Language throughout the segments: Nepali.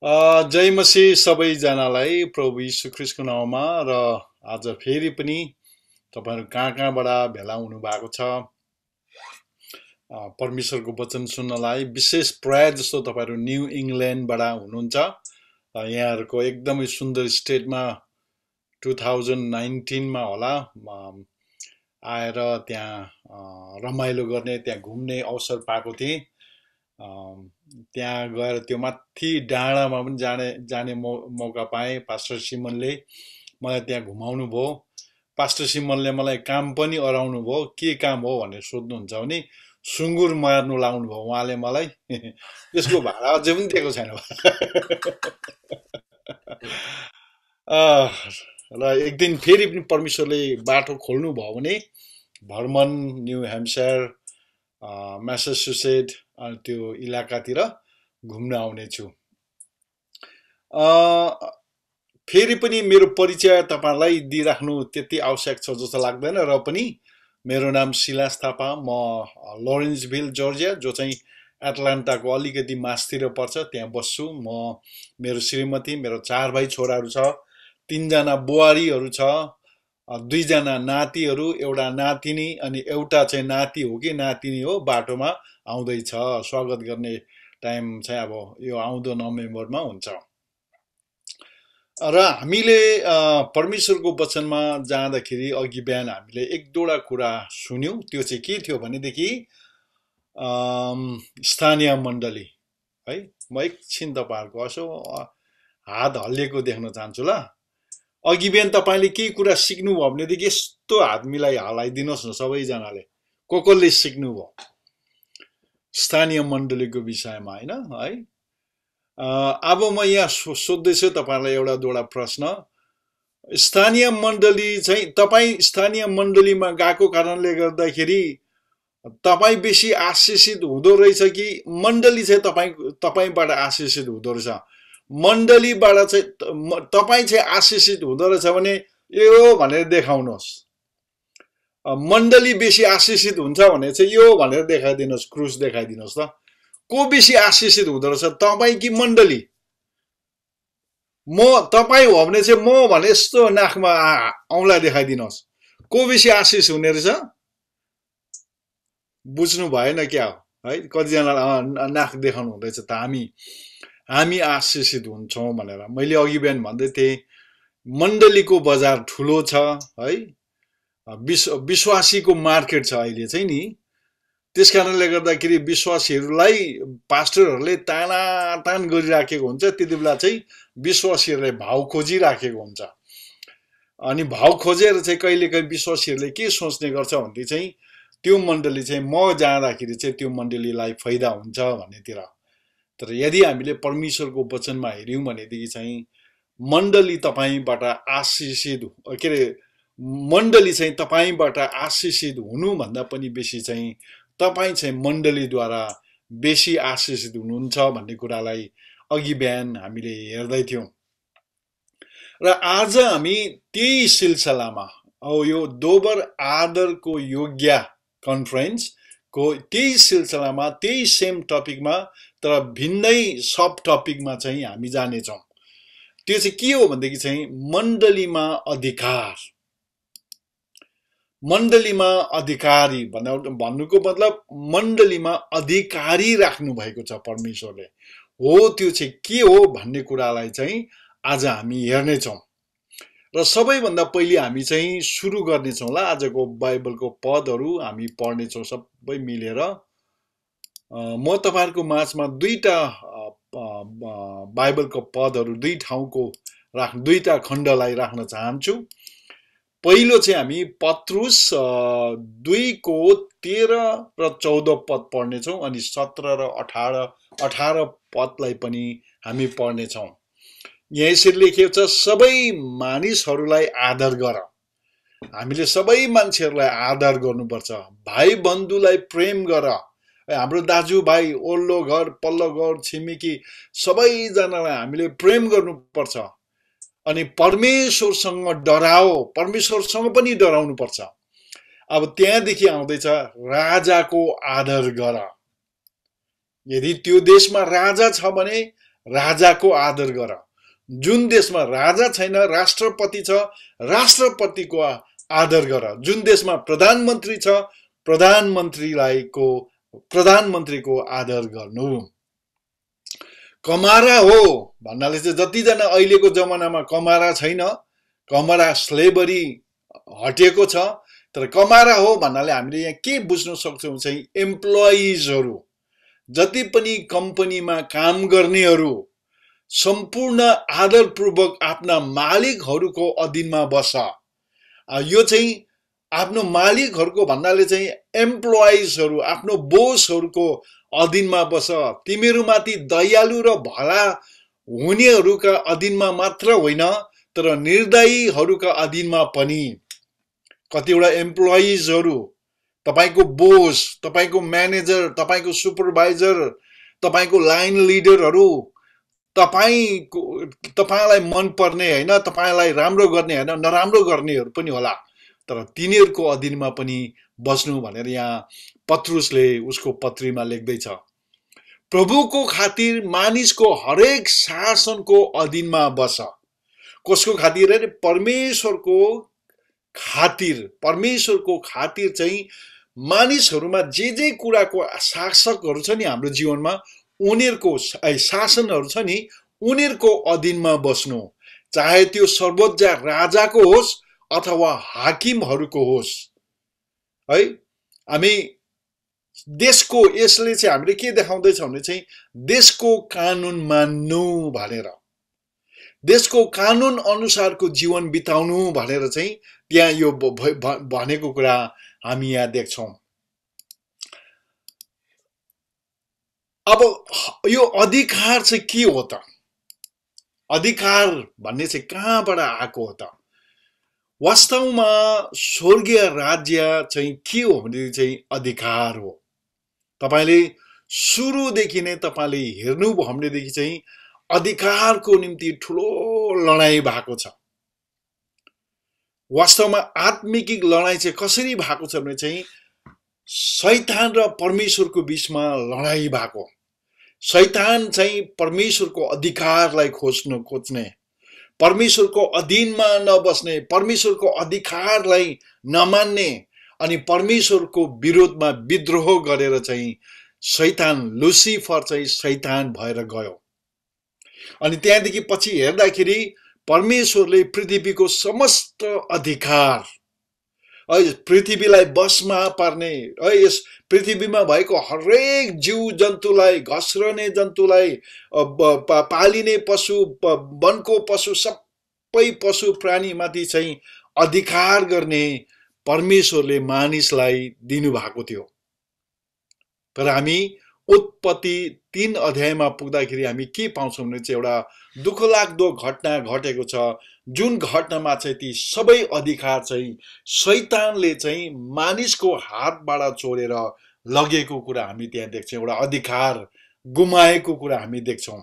जय मसीह सबैजनालाई प्रभु यीशु ख्रीष्टको नाउँमा र आज फेरि पनि तपाईहरु कहाँ कहाँबाट भेला हुनु भएको छ परमेश्वरको वचन सुन्नलाई विशेष प्राय जस्तो तपाईहरु न्यू इङ्ल्यान्डबाट हुनुहुन्छ यहाँहरुको एकदमै सुन्दर स्टेटमा 2019 मा होला आएर त्यहाँ रमाइलो गर्ने त्यहाँ घुम्ने अवसर पाएको थिएँ त्यहाँ गएर त्यो माथि डाँडामा पनि जाने मौका पाएँ पास्टर सिमनले मलाई त्यहाँ घुमाउनु भयो पास्टर सिमनले मलाई काम पनि अराउनु भयो के काम हो भनेर सोध्नुहुन्छ भने सुँगुर मार्नु लाउनु भयो उहाँले मलाई त्यसको भाडा अझै पनि दिएको छैन र एक दिन फेरि पनि परमेश्वरले बाटो खोल्नु भयो भने भर्मन न्यू ह्याम्पसायर म्यासाचुसेट त्यो इलाकातिर घुम्न आउने छु फेरि पनि मेरो परिचय तपाईहरुलाई दिइराख्नु त्यति आवश्यक छ जस्तो लाग्दैन र पनि मेरो नाम सिलास थापा म लरेन्सभिल जर्जिया जो चाहिँ एटलान्टाको अलिकति मास्तिर पर्छ त्यहाँ बस्छु म मेरो श्रीमती मेरो 4 भाइ छोराहरू छ 3 जना बुहारीहरू छ 2 जना नातिहरू एउटा नातिनी अनि एउटा चाहिँ नाति हो कि नातिनी हो बाटोमा आउँदैछ स्वागत गर्ने टाइम चाहिँ अब यो आउँदो नोभेम्बरमा हुन्छ र हामीले परमेश्वरको वचनमा जाँदाखेरि अघि बिहान हामीले एक दुईवटा कुरा सुन्यौं त्यो चाहिँ के थियो भनेदेखि स्थानीय मण्डली है म एकछिन तपाईहरुको यसो हात हल्लिएको देख्न चाहन्छु ल अघि बिहान तपाईले के कुरा सिक्नु भयो भनेदेखि यस्तो हात मिलाई हलाइदिनुस् न सबैजनाले कसले सिक्नु भयो स्थानीय मण्डलीको विषयमा हैन है अब म यहाँ सोध्दैछु तपाईहरुलाई एउटा दुईवटा प्रश्न स्थानीय मण्डली चाहिँ तपाई स्थानीय मण्डलीमा गएको कारणले गर्दाखेरि तपाई बेसी आशिषित हुँदो रहेछ कि मण्डली चाहिँ तपाईबाट आशिषित हुँदो रहेछ मण्डलीबाट चाहिँ तपाई चाहिँ आशिषित हुँदो रहेछ भने यो भनेर देखाउनुहोस् मण्डली बेसी आशिषित हुन्छ भने चाहिँ यो भनेर देखाइदिनुहोस् क्रुस देखाइदिनुहोस् त को बेसी आशिषित हुँदो रहेछ तपाई कि मण्डली म तपाई हो भने चाहिँ म भने यस्तो नाकमा औँला देखाइदिनुहोस् को बेसी आशिष हुने रहेछ बुझ्नु भएन क्या है कतिजना नाक देखाउनु हुँदैछ त हामी आशिषित हुन्छौं भनेर मैले अघि बिहान भन्दै थिएँ मण्डलीको बजार ठुलो छ है विश्वासीको मार्केट छ अहिले चाहिँ नि त्यसकारणले गर्दाखेरि विश्वासीहरूलाई पास्टरहरूले तानातान गरिराखेको हुन्छ त्यतिबेला चाहिँ विश्वासीहरूले भाव खोजिराखेको हुन्छ अनि भाव खोजेर चाहिँ कहिलेकाहीँ विश्वासीहरूले के सोच्ने गर्छ भन्दै चाहिँ त्यो मण्डली चाहिँ म जाँदाखेरि चाहिँ त्यो मण्डलीलाई फाइदा हुन्छ भन्नेतिर तर यदि हामीले परमेश्वरको वचनमा हेर्यौं भनेदेखि चाहिँ मण्डली तपाईबाट आशिषित के रे मण्डली चाहिँ तपाईबाट आशिषित हुनु भन्दा पनि बेसी चाहिँ तपाई चाहिँ मण्डलीद्वारा बेसी आशिषित हुनुहुन्छ भन्ने कुरालाई अघि बिहान हामीले हेर्दै थियौं र आज हामी त्यही सिलसिलामा यो दोबर आदरको योग्य कन्फरेन्स को त्यही सिलसिलामा त्यही सेम टपिकमा तर भिन्नै सब टपिकमा चाहिँ हामी जाने छौं त्यो चाहिँ के हो भन्दाखेरि चाहिँ मण्डलीमा अधिकार मण्डलीमा अधिकारी भन्नुको मतलब मण्डलीमा अधिकारी राख्नु भएको छ परमेश्वरले हो त्यो चाहिँ के हो भन्ने कुरालाई चाहिँ आज हामी हेर्ने छौं र सबैभन्दा पहिले हामी चाहिँ सुरु गर्ने छौं ल आजको बाइबलको पदहरू हामी पढ्ने छौं सबै मिलेर म तपाईहरुको माझमा दुईटा बाइबलको पदहरू दुई ठाउँको दुईटा खण्डलाई राख्न चाहन्छु पहिलो चाहिँ हामी पत्रुस 2 को 13 र 14 पद पढ्ने छौं अनि 17 र 18 पदलाई पनि हामी पढ्ने छौं यहाँ यसरी लेखिएको छ सबै मानिसहरूलाई आदर गर हामीले सबै मान्छेहरूलाई आदर गर्नुपर्छ भाइ बन्धुलाई प्रेम गर हाम्रो दाजुभाइ ओल्लो घर पल्लो घर छिमेकी सबैजनालाई हामीले प्रेम गर्नुपर्छ अनि परमेश्वरसँग डराओ परमेश्वरसँग पनि डराउनु पर्छ अब त्यहाँदेखि आउँदैछ राजाको आदर गर यदि त्यो देशमा राजा छ भने राजाको आदर गर। जुन देशमा राजा छैन, राष्ट्रपति छ, राष्ट्रपतिको आदर गर। जुन देशमा प्रधानमन्त्री छ, प्रधानमन्त्रीको आदर गर्नु। कमारा हो भन्नाले चाहिँ जतिजना अहिलेको जमानामा कमारा छैन, कमारा स्लेभरी हटेको छ, तर कमारा हो भन्नाले हामीले यहाँ के बुझ्न सक्छौँ चाहिँ एम्प्लोइजहरू, जति पनि कम्पनीमा काम गर्नेहरू सम्पूर्ण आदरपूर्वक आफ्ना मालिकहरूको अधीनमा बस। यो चाहिँ आफ्नो मालिकहरूको भन्नाले चाहिँ एम्प्लोइजहरू, आफ्नो बोसहरूको अधीनमा बस। तिमीहरूमाथि दयालु र भला हुनेहरूका अधीनमा मात्र होइन, तर निर्दयीहरूका अधीनमा पनि। कतिवटा एम्प्लोइजहरू, तपाईको बोस, तपाईको म्यानेजर, तपाईको सुपरभाइजर, तपाईको लाइन लिडरहरू तपाईलाई मन पर्ने होइन, तपाईलाई राम्रो गर्ने होइन, नराम्रो गर्नेहरू पनि होला, तर तिनीहरूको अधीनमा पनि बस्नु भनेर यहाँ पत्रुसले उसको पत्रीमा लेख्दैछ। प्रभुको खातिर मानिसको हरेक शासनको अधीनमा बस। कसको खातिर अरे? परमेश्वरको खातिर। परमेश्वरको खातिर चाहिँ मानिसहरूमा जे कुराको शासकहरू छ नि हाम्रो जीवनमा, उनीहरूको शासनहरू छ नि, उनीहरूको अधीनमा बस्नु। चाहे त्यो सर्वोच्च राजाको होस् अथवा हाकिमहरूको होस् है। हामी देशको, यसले चाहिँ हामीले के देखाउँदैछ भने चाहिँ देशको कानुन मान्नु भनेर, देशको कानुन अनुसारको जीवन बिताउनु भनेर चाहिँ त्यहाँ यो भनेको कुरा हामी यहाँ देख्छौँ। अब यो अधिकार चाहिँ के हो त? अधिकार भन्ने चाहिँ कहाँबाट आएको हो त? वास्तवमा स्वर्गीय राज्य चाहिँ के हो भने चाहिँ अधिकार हो। तपाईले सुरुदेखि नै तपाईले हेर्नुभयो भनेदेखि चाहिँ अधिकारको निम्ति ठुलो लडाईँ भएको छ। वास्तवमा आत्मिक लडाईँ चाहिँ कसरी भएको छ भने चाहिँ शैतान र परमेश्वरको बीचमा लडाईँ भएको। शैतान चाहिँ परमेश्वरको अधिकारलाई खोज्ने, परमेश्वरको अधीनमा नबस्ने, परमेश्वरको अधिकारलाई नमान्ने अनि परमेश्वरको विरोधमा विद्रोह गरेर चाहिँ शैतान, लुसिफर चाहिँ शैतान भएर गयो। अनि त्यहाँदेखि पछि हेर्दाखेरि परमेश्वरले पृथ्वीको समस्त अधिकार, पृथ्वीलाई बसमा पार्ने, यस पृथ्वीमा भएको हरेक जीव जन्तुलाई, घस्रने जन्तुलाई, पालिने पशु, वनको पशु, सबै पशु प्राणीमाथि चाहिँ अधिकार गर्ने परमेश्वरले मानिसलाई दिनुभएको थियो। तर हामी उत्पत्ति 3 अध्यायमा पुग्दाखेरि हामी के पाउँछौँ भने चाहिँ एउटा दुःखलाग्दो घटना घटेको छ, जुन घटनामा चाहिँ ती सबै अधिकार चाहिँ शैतानले चाहिँ मानिसको हातबाट चोरेर लगेको कुरा हामी त्यहाँ देख्छौँ। एउटा अधिकार गुमाएको कुरा हामी देख्छौँ।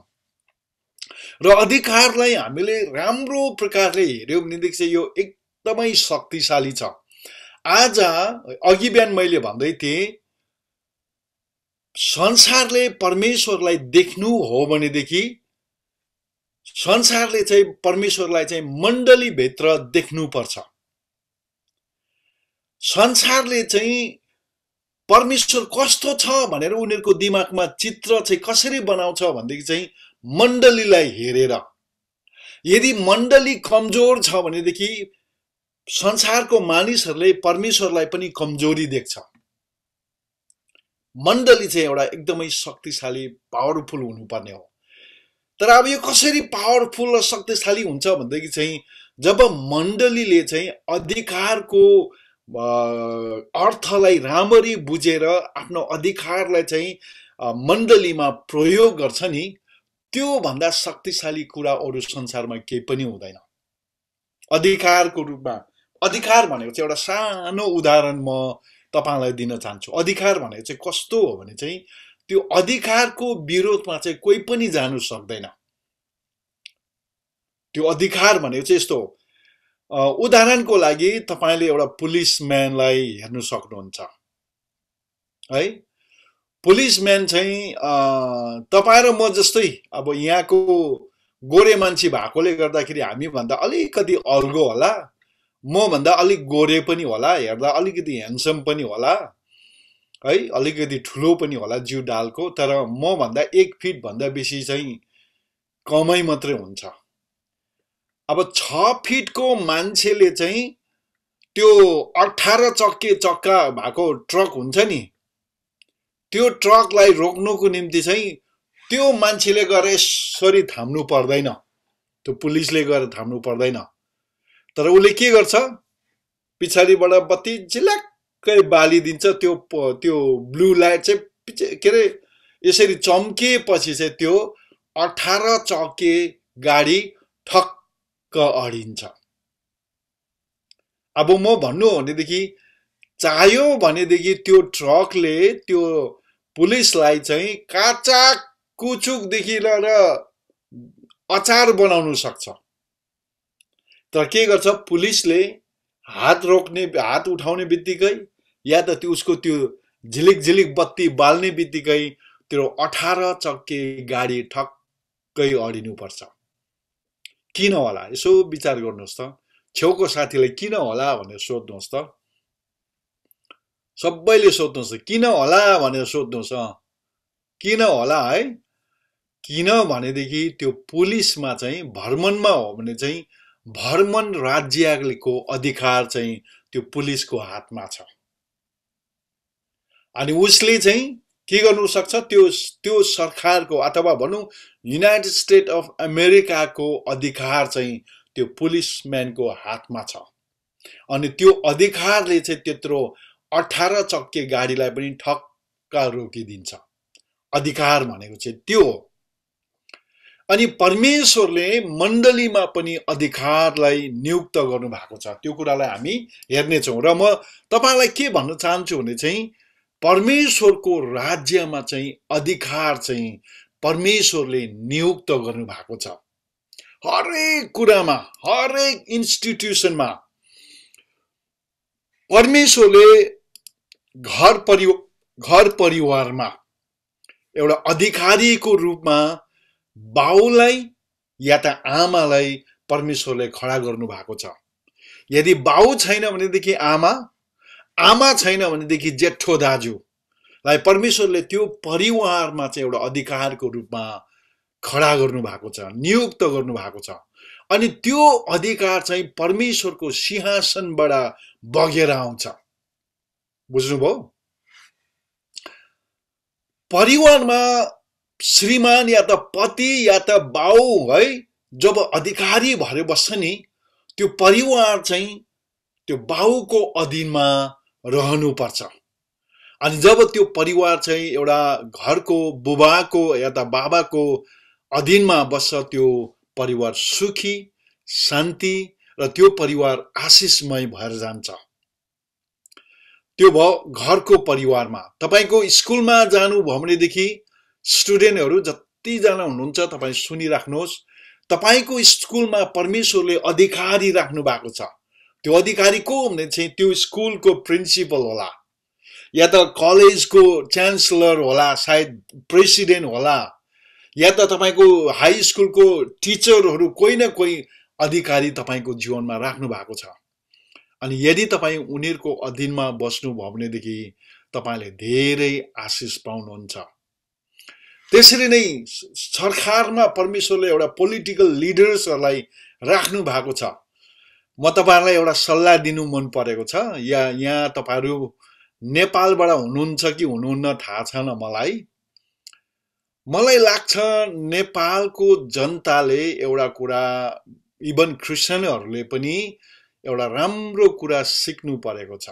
र अधिकारलाई हामीले राम्रो प्रकारले हेर्यौं भनेदेखि चाहिँ यो एकदमै शक्तिशाली छ। आज अघि बिहान मैले भन्दै थिएँ, संसारले परमेश्वरलाई देख्नु हो भनेदेखि संसारले चाहिँ परमेश्वरलाई चाहिँ मण्डली भित्र देख्नु पर्छ। संसारले चाहिँ परमेश्वर कस्तो छ भनेर उनीहरूको दिमागमा चित्र चाहिँ कसरी बनाउँछ भनेदेखि चाहिँ मण्डलीलाई हेरेर। यदि मण्डली कमजोर छ भनेदेखि संसारको मानिसहरूले परमेश्वरलाई पनि कमजोरी देख्छ। मण्डली चाहिँ एउटा एकदमै शक्तिशाली, पावरफुल हुनुपर्ने हो। तर अब यो कसरी पावरफुल र शक्तिशाली हुन्छ भनेदेखि चाहिँ जब मण्डलीले चाहिँ अधिकारको अर्थलाई राम्ररी बुझेर आफ्नो अधिकारलाई चाहिँ मण्डलीमा प्रयोग गर्छ नि, त्यो भन्दा शक्तिशाली कुरा अरु संसारमा केही पनि हुँदैन। अधिकारको रूपमा, अधिकार भनेको चाहिँ एउटा सानो उदाहरण म तपाईलाई दिन चाहन्छु। अधिकार भनेको चाहिँ कस्तो हो भने चाहिँ त्यो अधिकारको विरोधमा चाहिँ कोही पनि जानु सक्दैन। त्यो अधिकार भनेको चाहिँ यस्तो हो, उदाहरणको लागि तपाईले एउटा पुलिसम्यानलाई हेर्नु सक्नुहुन्छ है। पुलिसम्यान चाहिँ तपाईँ र म जस्तै अब यहाँको गोरे मान्छे भएकोले गर्दाखेरि हामीभन्दा अलिकति अल्गो होला, मभन्दा अलिक गोरे पनि होला, हेर्दा अलिकति ह्यान्डसम पनि होला है, अलिकति ठुलो पनि होला जिउ डालको, तर मभन्दा 1 फिट भन्दा बेसी चाहिँ कमै मात्रै हुन्छ। अब 6 फिटको मान्छेले चाहिँ त्यो 18 चक्का भएको ट्रक हुन्छ नि, त्यो ट्रकलाई रोक्नुको निम्ति चाहिँ त्यो मान्छेले गएर यसरी थाम्नु पर्दैन, त्यो पुलिसले गएर थाम्नु पर्दैन। तर उसले के गर्छ, पछाडिबाट बत्ती झिलक्कै बालिदिन्छ, त्यो ब्लू लाइट चाहिँ के अरे यसरी चम्किएपछि चाहिँ त्यो 18 चक्के गाडी ठक्क अडिन्छ। अब म भन्नु हो भनेदेखि चाह्यो भनेदेखि त्यो ट्रकले त्यो पुलिसलाई चाहिँ काचा कुचुकदेखि लिएर अचार बनाउन सक्छ। तर के गर्छ, पुलिसले हात उठाउने बित्तिकै या त उसको त्यो झिलिक झिलिक बत्ती बाल्ने बित्तिकै त्यो 18 चक्के गाडी ठक्कै अडिनुपर्छ। किन होला, यसो विचार गर्नुहोस् त। छेउको साथीलाई किन होला भनेर सोध्नुहोस् त, सबैले सोध्नुहोस् त, किन होला भनेर सोध्नुहोस्। किन होला है, किन भनेदेखि त्यो पुलिसमा चाहिँ भर्मनमा हो भने चाहिँ भर्मन राज्यको अधिकार चाहिँ त्यो पुलिसको हातमा छ। अनि उसले चाहिँ के गर्नु सक्छ, त्यो सरकारको अथवा भनौँ युनाइटेड स्टेट अफ अमेरिकाको अधिकार चाहिँ त्यो पुलिसम्यानको हातमा छ। अनि त्यो अधिकारले चाहिँ त्यत्रो 18 चक्के गाडीलाई पनि ठक्क रोकिदिन्छ। अधिकार भनेको चाहिँ त्यो हो। अनि परमेश्वरले मण्डलीमा पनि अधिकारलाई नियुक्त गर्नु भएको छ, त्यो कुरालाई हामी हेर्नेछौँ। र म तपाईलाई के भन्न चाहन्छु भने चाहिँ परमेश्वरको राज्यमा चाहिँ अधिकार चाहिँ परमेश्वरले नियुक्त गर्नु भएको छ। हरेक कुरामा, हरेक इन्स्टिट्युसनमा परमेश्वरले घर परिवारमा एउटा अधिकारीको रूपमा बाउलाई या त आमालाई परमेश्वरले खडा गर्नु भएको छ। यदि बाउ छैन भनेदेखि आमा छैन भनेदेखि जेठो दाजुलाई परमेश्वरले त्यो परिवारमा चाहिँ एउटा अधिकारको रूपमा खडा गर्नु भएको छ, नियुक्त गर्नु भएको छ। अनि त्यो अधिकार चाहिँ परमेश्वरको सिंहासनबाट बगेर आउँछ। बुझ्नुभयो? परिवारमा श्रीमान या त पति या त बाउ है जब अधिकारी भएर बस्छ नि, त्यो परिवार चाहिँ त्यो बाउको अधीनमा रहनुपर्छ। अनि जब त्यो परिवार चाहिँ एउटा घरको बुबाको या त बाबाको अधीनमा बस्छ, त्यो परिवार सुखी, शान्ति र त्यो परिवार आशिषमय भएर जान्छ। त्यो भयो घरको परिवारमा। तपाईको स्कुलमा जानुभयो भनेदेखि स्टुडेन्टहरू जतिजना हुनुहुन्छ तपाईँ सुनिराख्नुहोस्, तपाईको स्कुलमा परमेश्वरले अधिकारी राख्नु भएको छ। त्यो अधिकारी को भने चाहिँ त्यो स्कुलको प्रिन्सिपल होला, या त कलेजको च्यान्सलर होला, सायद प्रेसिडेन्ट होला, या त तपाईको हाई स्कुलको टिचरहरू कोही न कोही अधिकारी तपाईको जीवनमा राख्नु भएको छ। अनि यदि तपाईँ उनीहरूको अधीनमा बस्नुभयो भनेदेखि तपाईले धेरै आशिष पाउनुहुन्छ। त्यसरी नै सरकारमा परमेश्वरले एउटा पोलिटिकल लिडर्सहरूलाई राख्नु भएको छ। म तपाईहरुलाई एउटा सल्लाह दिनु मन परेको छ। यहाँ तपाईहरु नेपालबाट हुनुहुन्छ कि हुनुहुन्न थाहा छैन मलाई लाग्छ नेपालको जनताले एउटा कुरा, इभन क्रिस्चियनहरूले पनि एउटा राम्रो कुरा सिक्नु परेको छ।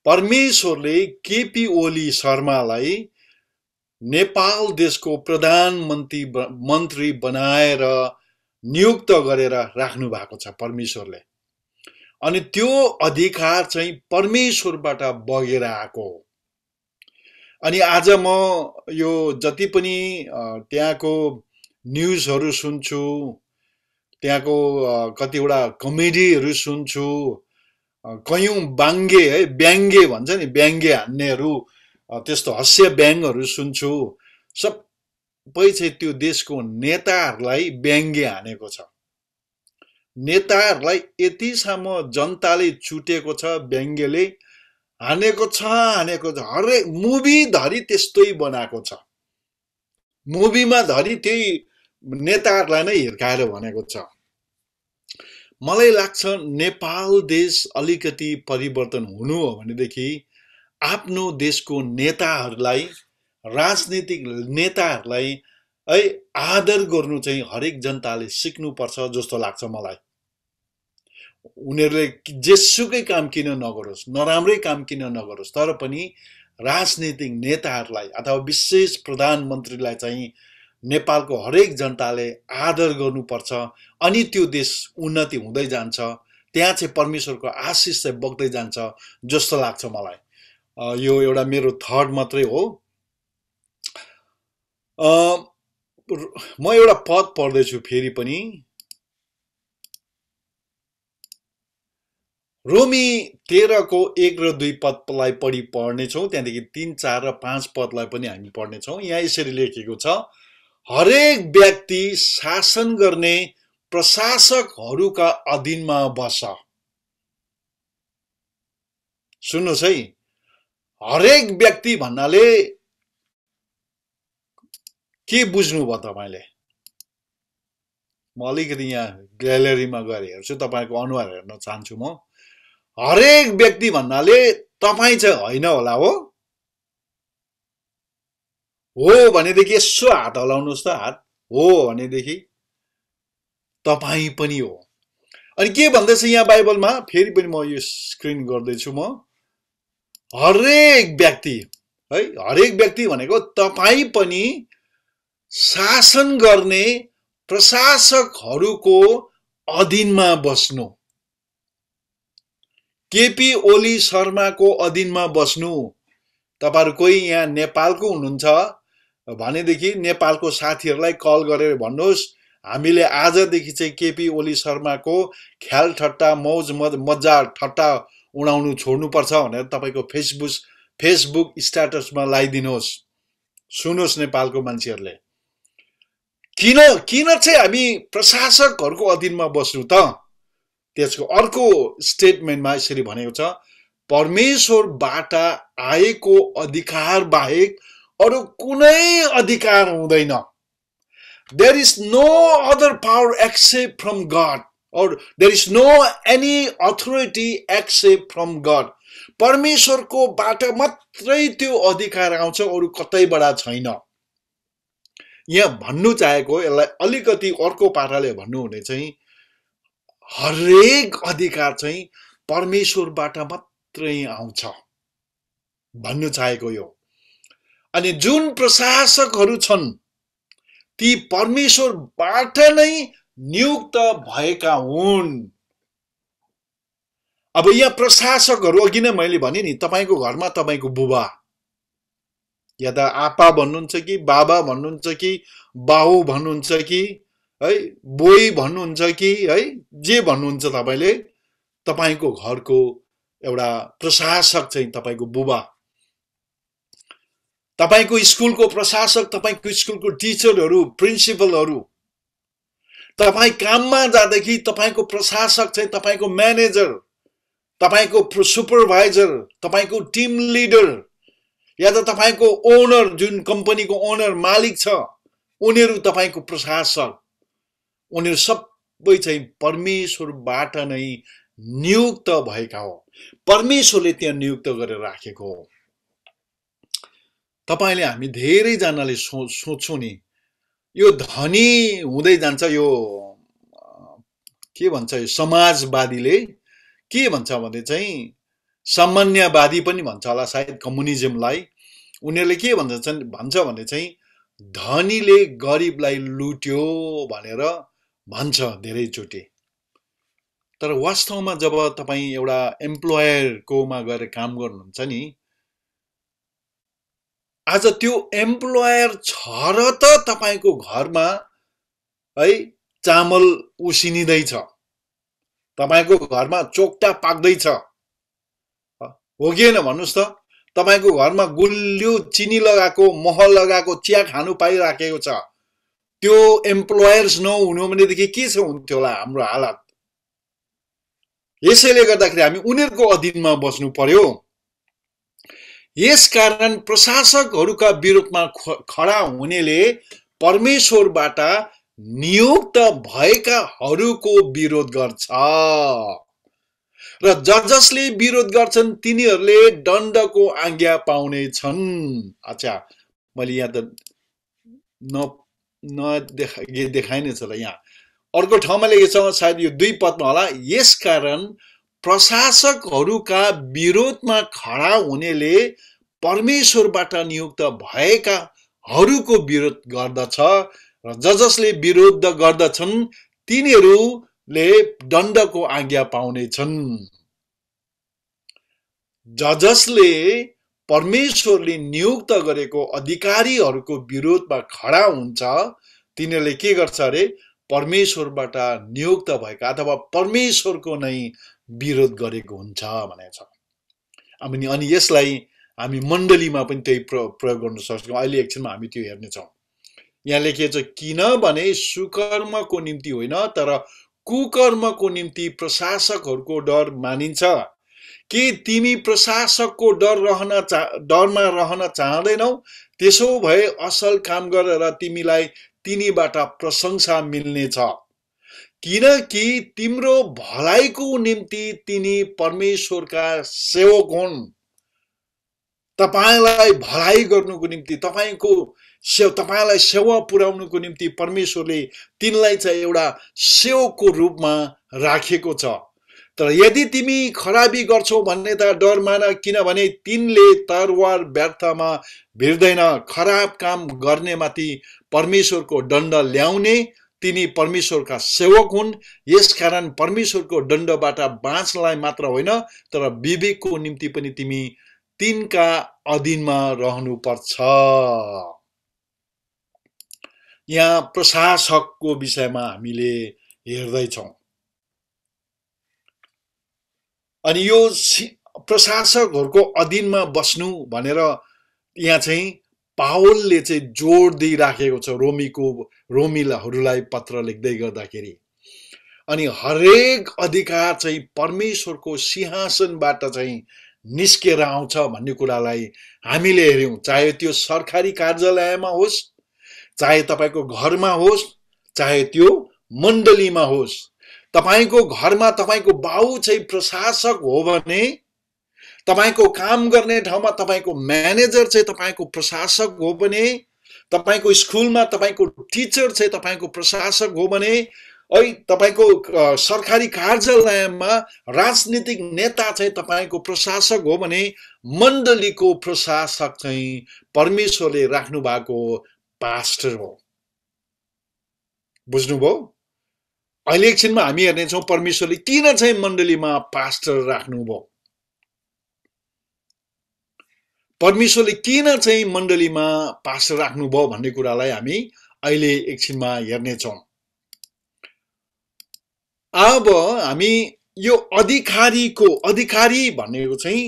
परमेश्वरले केपी ओली शर्मालाई नेपाल देशको प्रधानमन्त्री बनाएर नियुक्त गरेर राख्नु भएको छ परमेश्वरले। अनि त्यो अधिकार चाहिँ परमेश्वरबाट बगेर आएको हो। अनि आज म यो जति पनि त्यहाँको न्युजहरू सुन्छु, त्यहाँको कतिवटा कमेडीहरू सुन्छु, कयौं व्यङ्ग्य भन्छ नि, व्यङ्ग्य हान्नेहरू त्यस्तो हास्य व्यङ्गहरू सुन्छु, सबै चाहिँ त्यो देशको नेताहरूलाई व्यङ्ग्य हानेको छ। नेताहरूलाई यतिसम्म जनताले चुटेको छ, व्यङ्ग्यले हानेको छ। हरेक मुभी धरि त्यस्तै बनाएको छ। मुभीमा धरि त्यही नेताहरूलाई नै हिर्काएर भनेको छ। मलाई लाग्छ नेपाल देश अलिकति परिवर्तन हुनु हो भनेदेखि आफ्नो देशको नेताहरूलाई, राजनीतिक नेताहरूलाई है आदर गर्नु चाहिँ हरेक जनताले सिक्नुपर्छ जस्तो लाग्छ मलाई। उनीहरूले जेसुकै काम किन नगरोस्, नराम्रै काम किन नगरोस्, तर पनि राजनीतिक नेताहरूलाई अथवा विशेष प्रधानमन्त्रीलाई चाहिँ नेपालको हरेक जनताले आदर गर्नुपर्छ। अनि त्यो देश उन्नति हुँदै जान्छ, त्यहाँ चाहिँ परमेश्वरको आशिष चाहिँ बग्दै जान्छ जस्तो लाग्छ मलाई। यो एउटा मेरो थट मात्रै हो। म एउटा पद पढ्दैछु फेरि पनि, रोमी 13 को 1 र 2 पदलाई पढ्नेछौँ, त्यहाँदेखि 3, 4 र 5 पदलाई पनि हामी पढ्नेछौँ। यहाँ यसरी लेखेको छ, हरेक व्यक्ति शासन गर्ने प्रशासकहरूका अधीनमा बस। सुन्नुहोस् है, हरेक व्यक्ति भन्नाले के बुझ्नुभयो तपाईले? म अलिकति यहाँ ग्यालेरीमा गएर हेर्छु, तपाईको अनुहार हेर्न चाहन्छु म। हरेक व्यक्ति भन्नाले तपाई चाहिँ होइन होला हो? हो भनेदेखि यसो हात हलाउनुहोस् त, हात हो भनेदेखि तपाई पनि हो। अनि के भन्दैछ यहाँ बाइबलमा? फेरि पनि म यो स्क्रिन गर्दैछु म। हरेक व्यक्ति है, हरेक व्यक्ति भनेको तपाई पनि शासन गर्ने प्रशासकहरूको अधीनमा बस्नु। केपी ओली शर्माको अधीनमा बस्नु। तपाईहरु कोही यहाँ नेपालको हुनुहुन्छ भनेदेखि नेपालको साथीहरूलाई कल गरेर भन्नुहोस्, हामीले आजदेखि चाहिँ केपी ओली शर्माको ख्याल ठट्टा मौज मजा ठट्टा उडाउनु छोड्नुपर्छ भनेर तपाईको फेसबुक स्ट्याटसमा लगाइदिनुहोस्। सुन्नुहोस् नेपालको मान्छेहरूले, किन चाहिँ हामी प्रशासकहरूको अधीनमा बस्नु त? त्यसको अर्को स्टेटमेन्टमा यसरी भनेको छ, परमेश्वरबाट आएको अधिकार बाहेक अरु कुनै अधिकार हुँदैन। There is no other power except from God, or there is no any authority except from God. परमेश्वरको बाट मात्रै त्यो अधिकार आउँछ, अरु कतैबाट छैन। यहाँ भन्नु चाहेको, यसलाई अलिकति अर्को पाराले भन्नु हुने चाहिँ, हरेक अधिकार चाहिँ परमेश्वरबाट मात्रै आउँछ भन्नु चाहेको यो। अनि जुन प्रशासकहरू छन् ती परमेश्वरबाट नै नियुक्त भएका हुन्। अब यहाँ प्रशासकहरू अघि नै मैले भने नि, तपाईको घरमा तपाईको बुबा या त आपा भन्नुहुन्छ कि बाबा भन्नुहुन्छ कि बाउ भन्नुहुन्छ कि है बोई भन्नुहुन्छ कि है जे भन्नुहुन्छ तपाईले, तपाईको घरको एउटा प्रशासक चाहिँ तपाईको बुबा। तपाईको स्कुलको प्रशासक तपाईको स्कुलको टिचरहरू, प्रिन्सिपलहरू। तपाई काममा जाँदाखेरि तपाईको प्रशासक चाहिँ तपाईको म्यानेजर, तपाईको सुपरभाइजर, तपाईको टिम लिडर, या त तपाईको ओनर, जुन कम्पनीको ओनर मालिक छ, उनीहरू तपाईको प्रशासक। उनीहरू सबै चाहिँ परमेश्वरबाट नै नियुक्त भएका हो। परमेश्वरले त्यहाँ नियुक्त गरेर राखेको हो। तपाईले हामी धेरै जनाले सोच्छौ नि, यो धनी हुँदै जान्छ, यो के भन्छ, यो समाजवादीले के भन्छ भने चाहिँ सामान्यवादी पनि भन्छ होला सायद कम्युनिजमलाई। उनीहरूले के भन्छ भने चाहिँ धनीले गरिबलाई लुट्यो भनेर भन्छ धेरैचोटि। तर वास्तवमा जब तपाई एउटा एम्प्लोयरकोमा गएर काम गर्नुहुन्छ नि, आज त्यो एम्प्लोयर छ र त तपाईको घरमा है चामल उसिनिँदैछ, तपाईको घरमा चोक्टा पाक्दैछ, हो कि हैन भन्नुस् त? तपाईको घरमा गुलियो चिनी लगाएको मह लगाएको चिया खानु पाइराखेको छ त्यो एम्प्लोयर्स नहुनु भनेदेखि के छ हुन्थ्यो होला हाम्रो हालत यसैले गर्दाखेरि हामी उनीहरुको अधीनमा बस्नु पर्यो यसकारण प्रशासकहरुका विरोधमा खडा हुनेले परमेश्वरबाट नियुक्त भएकाहरुको विरोध गर्छ र जसले विरोध गर्छन् तिनीहरुले दण्डको आज्ञा पाउने छन् अच्छा मैले यहाँ त देखाइने छ ल यहाँ अर्को ठाउँमा लेखेको छ सायद यो 2 पदमा होला यसकारण प्रशासकहरुका विरोधमा खडा हुनेले परमेश्वरबाट नियुक्त भएकाहरुको विरोध गर्दछ र जसले विरोध गर्दछन् तिनीहरुले दण्डको आज्ञा पाउने छन् जसले परमेश्वरले नियुक्त गरेको अधिकारीहरुको विरोधमा खडा हुन्छ तिनीहरुले के गर्छ रे परमेश्वरबाट नियुक्त भएका अथवा परमेश्वरको नै विरोध गरेको हुन्छ भनेको छ अनि यसलाई हामी मण्डलीमा पनि त्यही प्रयोग गर्न सक्छौं अहिले एकछिनमा हामी त्यो हेर्ने छौं यहाँ लेखिएको छ किनभने सुकर्मको निम्ति होइन तर कुकर्मको निम्ति प्रशासकहरुको डर मानिन्छ के तिमी प्रशासकको डरमा रहन चाहदैनौ त्यसो भए असल काम गरेर तिमीलाई तिनीबाट प्रशंसा मिल्नेछ किनकि तिम्रो भलाइको निम्ति तिनी परमेश्वरका सेवक हुन् तपाईलाई भलाइ गर्नुको निम्ति तपाईलाई सेवा पुर्याउनुको निम्ति परमेश्वरले तिनलाई चाहिँ एउटा सेवकको रूपमा राखेको छ तर यदि तिमी खराबी गर्छौ भन्ने त डर मान किनभने तिनले तरवार व्यर्थमा भिर्दैन खराब काम गर्नेमाथि परमेश्वरको दण्ड ल्याउने तिनी परमेश्वरका सेवक हुन् यसकारण परमेश्वरको दण्डबाट बाँच्नलाई मात्र होइन तर विवेकको निम्ति पनि तिमी तिनका अधीनमा रहनुपर्छ यहाँ प्रशासकको विषयमा हामीले हेर्दै छौं अनि यो प्रशासकहरुको अधीनमा बस्नु भनेर यहाँ चाहिँ पावलले चाहिँ जोड दिइराखेको छ रोमीहरूलाई पत्र लेख्दै गर्दाखेरि अनि हरेक अधिकार चाहिँ परमेश्वरको सिंहासनबाट चाहिँ निस्केर आउँछ भन्ने कुरालाई हामीले हेर्यौं चाहे त्यो सरकारी कार्यालयमा होस् चाहे तपाईको घरमा होस् चाहे त्यो मण्डलीमा होस् तपाईको घरमा तपाईको बाउ चाहिँ प्रशासक हो भने तपाईको काम गर्ने ठाउँमा तपाईको म्यानेजर चाहिँ तपाईको प्रशासक हो भने तपाईको स्कुलमा तपाईको टिचर चाहिँ तपाईको प्रशासक हो भने तपाईको सरकारी कार्यालयमा राजनीतिक नेता चाहिँ तपाईको प्रशासक हो भने मण्डलीको प्रशासक चाहिँ परमेश्वरले राख्नु भएको पास्टर हो बुझ्नुभयो अहिले एकछिनमा हामी हेर्ने छौं परमेश्वरले किन चाहिँ मण्डलीमा पास्टर राख्नुभयो परमेश्वरले किन चाहिँ मण्डलीमा पास्टर राख्नुभयो भन्ने कुरालाई हामी अहिले एकछिनमा हेर्ने छौं अब हामी यो अधिकारी भनेको चाहिँ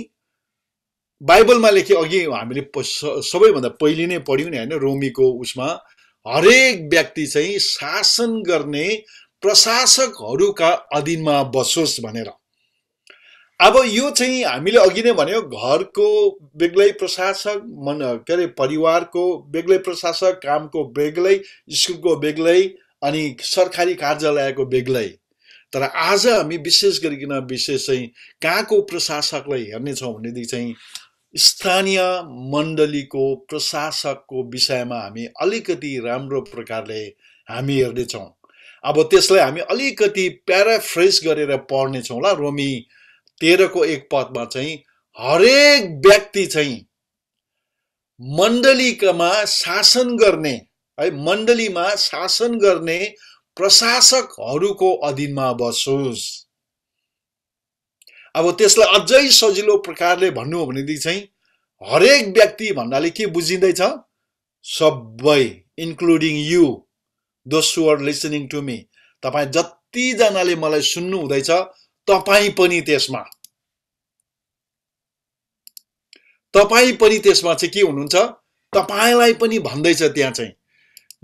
बाइबलमा लेखे अघि हामीले सबैभन्दा पहिले नै पढ्यौं नि हैन रोमीको उसमा हरेक व्यक्ति चाहिँ शासन गर्ने प्रशासकहरुका अधीनमा बसोस् भनेर अब यो चाहिँ हामीले अघि नै भन्यो घरको बेग्लै प्रशासक के रे परिवारको बेग्लै प्रशासक कामको बेग्लै स्कुलको बेग्लै अनि सरकारी कार्यालयको बेग्लै तर आज हामी विशेष गरिकन विशेष चाहिँ कहाँको प्रशासकलाई हेर्ने छौं भनेदेखि चाहिँ स्थानीय मण्डलीको प्रशासकको विषयमा हामी अलिकति राम्रो प्रकारले हामी हेर्ने छौं अब त्यसलाई हामी अलिकति प्याराफ्रेज गरेर पढ्ने छौं ल रोमी 13 को 1 पदमा चाहिँ हरेक व्यक्ति चाहिँ मण्डलीमा शासन गर्ने है मण्डलीमा शासन गर्ने प्रशासकहरुको अधीनमा बसोस् अब त्यसलाई अझै सजिलो प्रकारले भन्नु हो भनेदेखि चाहिँ हरेक व्यक्ति भन्नाले के बुझिँदैछ सबै including you those who are listening to me तपाई जति जनाले मलाई सुन्नु हुँदैछ तपाई पनि त्यसमा तपाई पनि त्यसमा चाहिँ के हुनुहुन्छ, तपाईलाई पनि भन्दैछ त्यहाँ चाहिँ,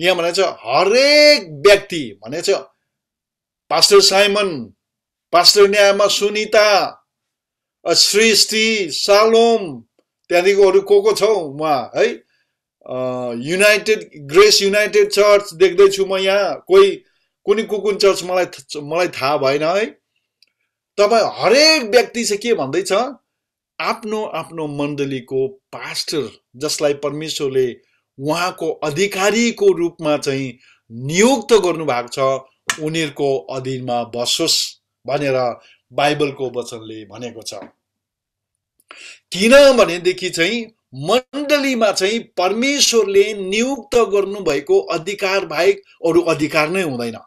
यहाँ भनेछ हरेक व्यक्ति भनेछ, pastor Simon, pastor Nyama Sunita, सृष्टि, सालोम, त्यहाँदेखि अरू को छौ उहाँ है, युनाइटेड ग्रेस युनाइटेड चर्च देख्दैछु म यहाँ, कोही कुन चर्च मलाई थाहा भएन है। तपाईँ हरेक व्यक्ति चाहिँ के भन्दैछ, आफ्नो आफ्नो मण्डलीको पास्टर जसलाई परमेश्वरले उहाँको अधिकारीको रूपमा चाहिँ नियुक्त गर्नुभएको छ, उनीहरूको अधीनमा बसोस् भनेर बाइबलको वचनले भनेको छ। किनभनेदेखि चाहिँ मण्डलीमा चाहिँ परमेश्वरले नियुक्त गर्नुभएको अधिकार बाहेक अरू अधिकार नै हुँदैन।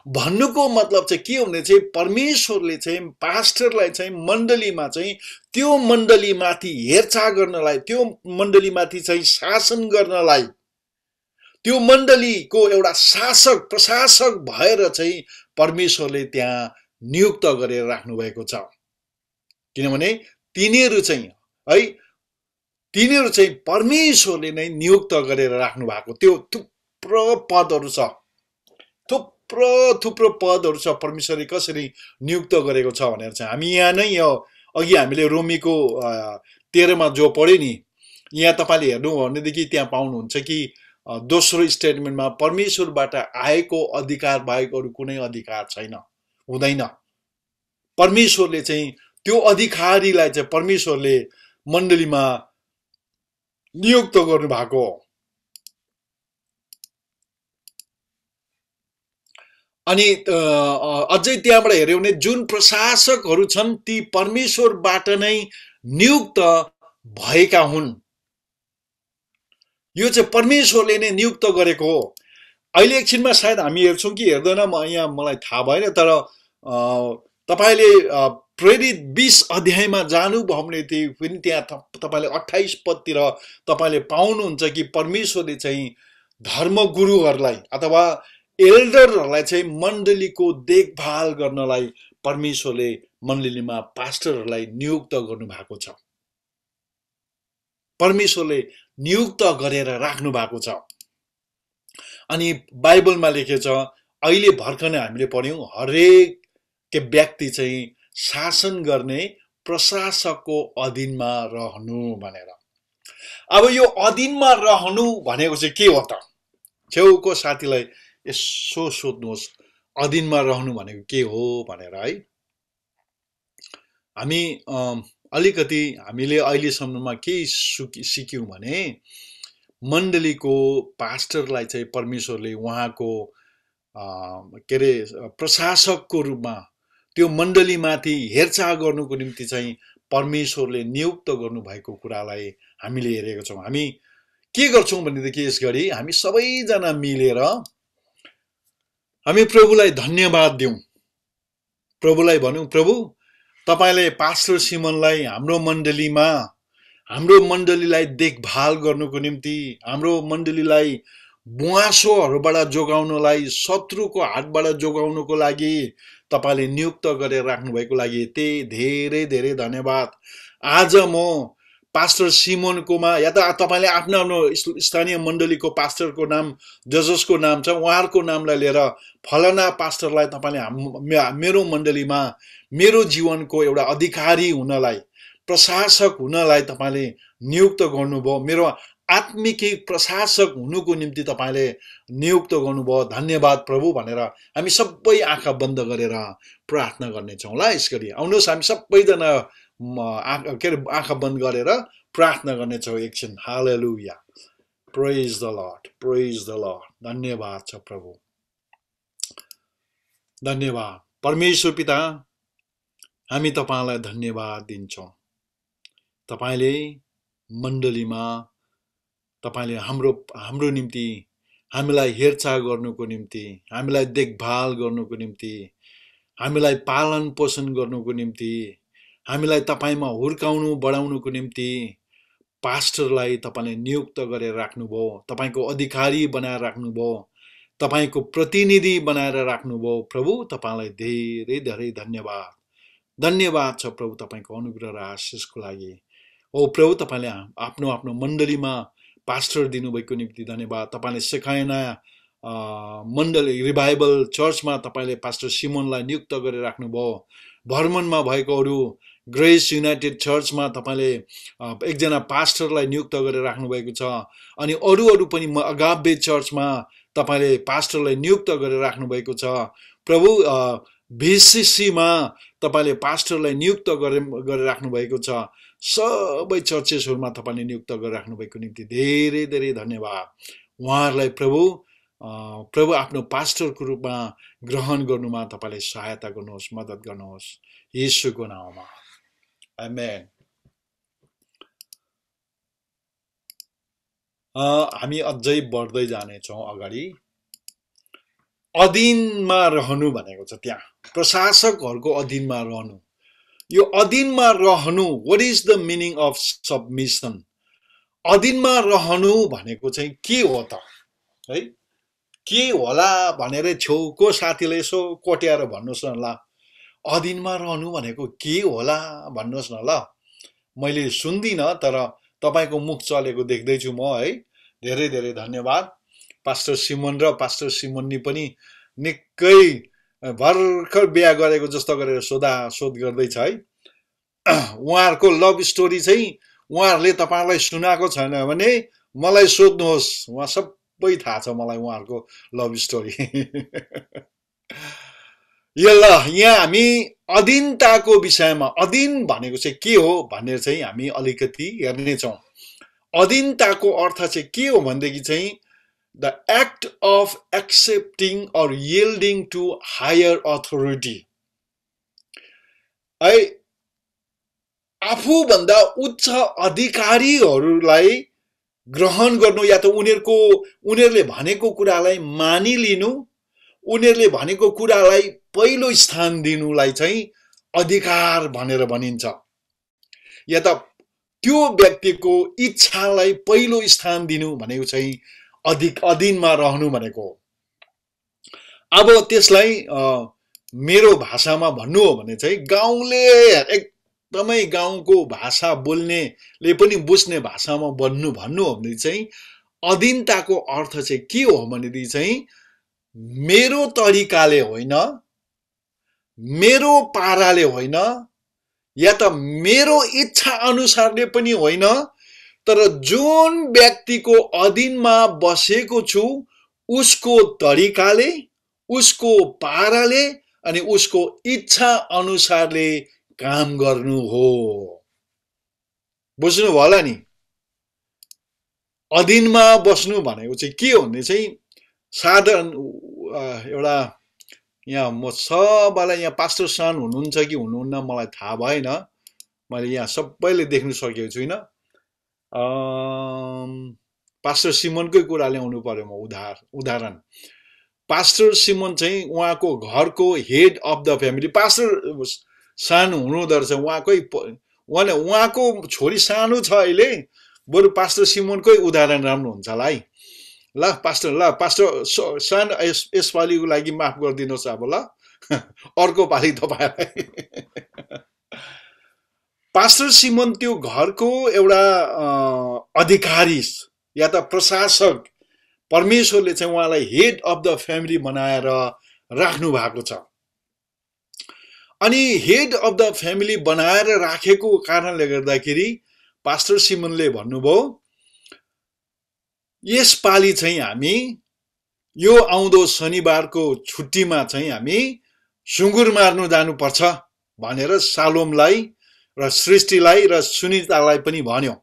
भन्नुको मतलब चाहिँ के हुने चाहिँ, परमेश्वरले चाहिँ पास्टरलाई चाहिँ मण्डलीमा चाहिँ त्यो मण्डलीमाथि हेरचाह गर्नलाई, त्यो मण्डलीमाथि चाहिँ शासन गर्नलाई, त्यो मण्डलीको एउटा शासक प्रशासक भएर चाहिँ परमेश्वरले त्यहाँ नियुक्त गरेर राख्नु भएको छ। किनभने तिनीहरू चाहिँ परमेश्वरले नै नियुक्त गरेर राख्नु भएको त्यो थुप्रो पदहरू छ, थुप्रो पदहरू छ परमेश्वरले कसरी नियुक्त गरेको छ भनेर चाहिँ हामी यहाँ नै यो अघि हामीले रोमीको 13 जो पढ्यो नि, यहाँ तपाईँले हेर्नु हो भनेदेखि त्यहाँ पाउनुहुन्छ कि दोस्रो स्टेटमेन्टमा परमेश्वरबाट आएको अधिकार बाहेक अरू कुनै अधिकार छैन, हुँदैन। परमेश्वरले चाहिँ त्यो अधिकारीलाई चाहिँ परमेश्वरले मण्डलीमा नियुक्त गर्नु भएको हो। अनि अझै त्यहाँबाट हेर्यो भने जुन प्रशासकहरू छन् ती परमेश्वरबाट नै नियुक्त भएका हुन्। यो चाहिँ परमेश्वरले नै नियुक्त गरेको हो। अहिले एकछिनमा सायद हामी हेर्छौँ कि हेर्दैन, यहाँ मलाई थाहा भएन, तर तपाईले प्रेरित 20 अध्यायमा जानुभयो भनेदेखि पनि त्यहाँ तपाईले 28 पदतिर तपाईले पाउनुहुन्छ कि परमेश्वरले चाहिँ धर्मगुरुहरूलाई अथवा एल्डरहरूलाई चाहिँ मण्डलीको देखभाल गर्नलाई परमेश्वरले मण्डलीमा पास्टरहरूलाई नियुक्त गर्नु भएको छ। परमेश्वरले नियुक्त गरेर राख्नु भएको छ। अनि बाइबलमा लेखेको छ, अहिले भर्खरै हामीले पढ्यौं, हरेक व्यक्ति चाहिँ शासन गर्ने प्रशासकको अधीनमा रहनु भनेर। अब यो अधीनमा रहनु भनेको चाहिँ के हो त? छेउको साथीलाई यसो सोध्नुहोस्, अधीनमा रहनु भनेको के हो भनेर है। हामी अलिकति हामीले अहिलेसम्ममा के सिक्यौं भने मण्डलीको पास्टरलाई चाहिँ परमेश्वरले उहाँको के अरे प्रशासकको रूपमा त्यो मण्डलीमाथि हेरचाह गर्नुको निम्ति चाहिँ परमेश्वरले नियुक्त गर्नुभएको कुरालाई हामीले हेरेका छौं। हामी के गर्छौं भनेदेखि यसगरी हामी सबैजना मिलेर हामी प्रभुलाई धन्यवाद दिउँ, प्रभुलाई भनौं, प्रभु तपाईले पास्टर सिमनलाई हाम्रो मण्डलीलाई देखभाल गर्नुको निम्ति, हाम्रो मण्डलीलाई बुवासोहरूबाट जोगाउनलाई, शत्रुको हातबाट जोगाउनुको लागि तपाईले नियुक्त गरेर राख्नु भएको लागि धेरै धेरै धन्यवाद। आज म पास्टर सिमोनकोमा या त तपाईले आफ्नो आफ्नो स्थानीय मण्डलीको पास्टरको नाम जसको नाम छ उहाँहरुको नामलाई लिएर फलाना पास्टरलाई तपाईले मेरो मण्डलीमा मेरो जीवनको एउटा अधिकारी हुनलाई, प्रशासक हुनलाई तपाईले नियुक्त गर्नुभयो, मेरो आत्मिक प्रशासक हुनुको निम्ति तपाईले नियुक्त गर्नुभयो, धन्यवाद प्रभु भनेर हामी सबै आँखा बन्द गरेर प्रार्थना गर्नेछौं। ल यसरी आउनुहोस् हामी सबैजना आँखा बन्द गरेर प्रार्थना गर्नेछौं एकछिन। Hallelujah, praise the Lord, praise the Lord. धन्यवाद छ प्रभु, धन्यवाद परमेश्वर पिता, हामी तपाईलाई धन्यवाद दिन्छौं। तपाईले मण्डलीमा तपाईले हाम्रो निम्ति, हामीलाई हेरचाह गर्नुको निम्ति, हामीलाई देखभाल गर्नुको निम्ति, हामीलाई पालन पोषण गर्नुको निम्ति, हामीलाई तपाईमा हुर्काउनु बढाउनुको निम्ति पास्टरलाई तपाईले नियुक्त गरेर राख्नुभयो, तपाईको अधिकारी बनाएर राख्नुभयो, तपाईको प्रतिनिधि बनाएर राख्नुभयो। प्रभु तपाईलाई धेरै धेरै धन्यवाद, धन्यवाद छ प्रभु तपाईको अनुग्रह र आशीषको लागि। ओ प्रभु तपाईले आफ्नो आफ्नो मण्डलीमा पास्टर दिनुभएको निम्ति धन्यवाद। तपाईले सेखायना मण्डली रिभाइबल चर्चमा तपाईले पास्टर सिमोनलाई नियुक्त गरेर राख्नुभयो। भर्मनमा भएको अरू ग्रेस युनाइटेड चर्चमा तपाईले एकजना पास्टरलाई नियुक्त गरेर राख्नुभएको छ। अनि अरू अरू पनि अगाब्बे चर्चमा तपाईले पास्टरलाई नियुक्त गरेर राख्नुभएको छ। प्रभु VCCमा तपाईले पास्टरलाई नियुक्त गरेर राख्नुभएको छ। सबै चर्चेसहरुमा तपाईले नियुक्त गरेर राख्नुभएको निम्ति धेरै धेरै धन्यवाद। उहाँहरूलाई प्रभु आफ्नो पास्टरको रूपमा ग्रहण गर्नुमा तपाईले सहायता गर्नुहोस्, मद्दत गर्नुहोस् येशूको नाममा। आमेन। हामी अझै बढ्दै जानेछौँ अगाडि। अधीनमा रहनु भनेको छ, त्यहाँ प्रशासकहरूको अधीनमा रहनु। यो अधीनमा रहनु, what is the meaning of submission? अधीनमा रहनु भनेको चाहिँ के हो त, है? के होला भनेर छेउको साथीले यसो कोट्याएर भन्नुहोस् न ल, अधीनमा रहनु भनेको के होला भन्नुहोस् न ल। मैले सुन्दिनँ तर तपाईको मुख चलेको देख्दैछु म, है। धेरै धेरै धन्यवाद। पास्टर सिमोन र पास्टर सिमोननी पनि निकै भर्खर बिहा गरेको जस्तो गरेर सोध गर्दैछ, है। उहाँहरूको लभ स्टोरी चाहिँ उहाँहरूले तपाईलाई सुनाएको छैन भने मलाई सोध्नुहोस्, उहाँ सबै थाहा छ मलाई उहाँहरूको लभ स्टोरी। ल यहाँ हामी अधीनताको विषयमा, अधीन भनेको चाहिँ के हो भनेर चाहिँ हामी अलिकति हेर्नेछौँ। अधीनताको अर्थ चाहिँ के हो भनेदेखि चाहिँ the act of accepting or yielding to higher authority, है। आफूभन्दा उच्च अधिकारीहरूलाई ग्रहण गर्नु या त उनीहरूले भनेको कुरालाई मानिलिनु, उनीहरूले भनेको कुरालाई पहिलो स्थान दिनुलाई चाहिँ अधिकार भनेर भनिन्छ। या त त्यो व्यक्तिको इच्छालाई पहिलो स्थान दिनु भनेको चाहिँ अधीनमा रहनु भनेको। अब त्यसलाई मेरो भाषामा भन्नु हो भने चाहिँ गाउँले एकदमै गाउँको भाषा बोल्नेले पनि बुझ्ने भाषामा भन्नु हो भने चाहिँ अधीनताको अर्थ चाहिँ के हो भनेदेखि चाहिँ मेरो तरिकाले होइन, मेरो पाराले होइन, या त मेरो इच्छा अनुसारले पनि होइन, तर जुन व्यक्तिको अधीनमा बसेको छु उसको तरिकाले, उसको पाराले अनि उसको इच्छा अनुसारले काम गर्नु हो। बुझ्नु भयो होला नि? अधीनमा बस्नु भनेको चाहिँ के हो भने चाहिँ साधारण एउटा, यहाँ म सबैलाई, यहाँ पास्टर सान हुनुहुन्छ कि हुनुहुन्न मलाई थाहा भएन, मैले यहाँ सबैले देख्न सकेको छुइनँ। पास्टर सिमोनकै कुरा ल्याउनु पर्यो म उदाहरण। पास्टर सिमोन चाहिँ उहाँको घरको head of the family, pastor सानो हुनुहुँदो रहेछ, उहाँको छोरी सानो छ अहिले, बरु पास्टर सिमोनकै उदाहरण राम्रो हुन्छ होला है। ल पास्टर सानो यसपालिको लागि माफ गरिदिनुहोस् अब ल, अर्को पालि तपाईलाई। पास्टर सिमोन त्यो घरको एउटा अधिकारी या त प्रशासक, परमेश्वरले चाहिँ उहाँलाई हेड अफ द फ्यामिली बनाएर राख्नु भएको छ। अनि हेड अफ द फ्यामिली बनाएर राखेको कारणले गर्दाखेरि पास्टर सिमोनले भन्नुभयो यसपालि चाहिँ हामी यो आउँदो शनिबारको छुट्टीमा चाहिँ हामी सुँगुर मार्नु जानुपर्छ भनेर सालोमलाई र सृष्टिलाई र सुनितालाई पनि भन्यो।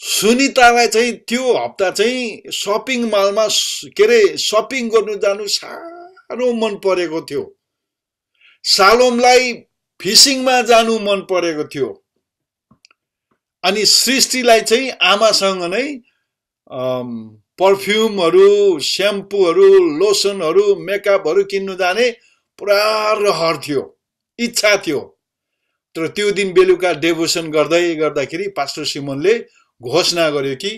सुनितालाई चाहिँ त्यो हप्ता चाहिँ शपिङ मलमा शपिङ गर्नु जानु साह्रो मन परेको थियो। सालोमलाई फिसिङमा जानु मन परेको थियो। अनि सृष्टिलाई चाहिँ आमासँग नै पर्फ्युमहरू, स्याम्पूहरू, लोसनहरू, मेकअपहरू किन्नु जाने पुरा रहर थियो, इच्छा थियो। तर त्यो दिन बेलुका डेभोसन गर्दै गर्दाखेरि पास्टर सिमोनले घोषणा गर्यो कि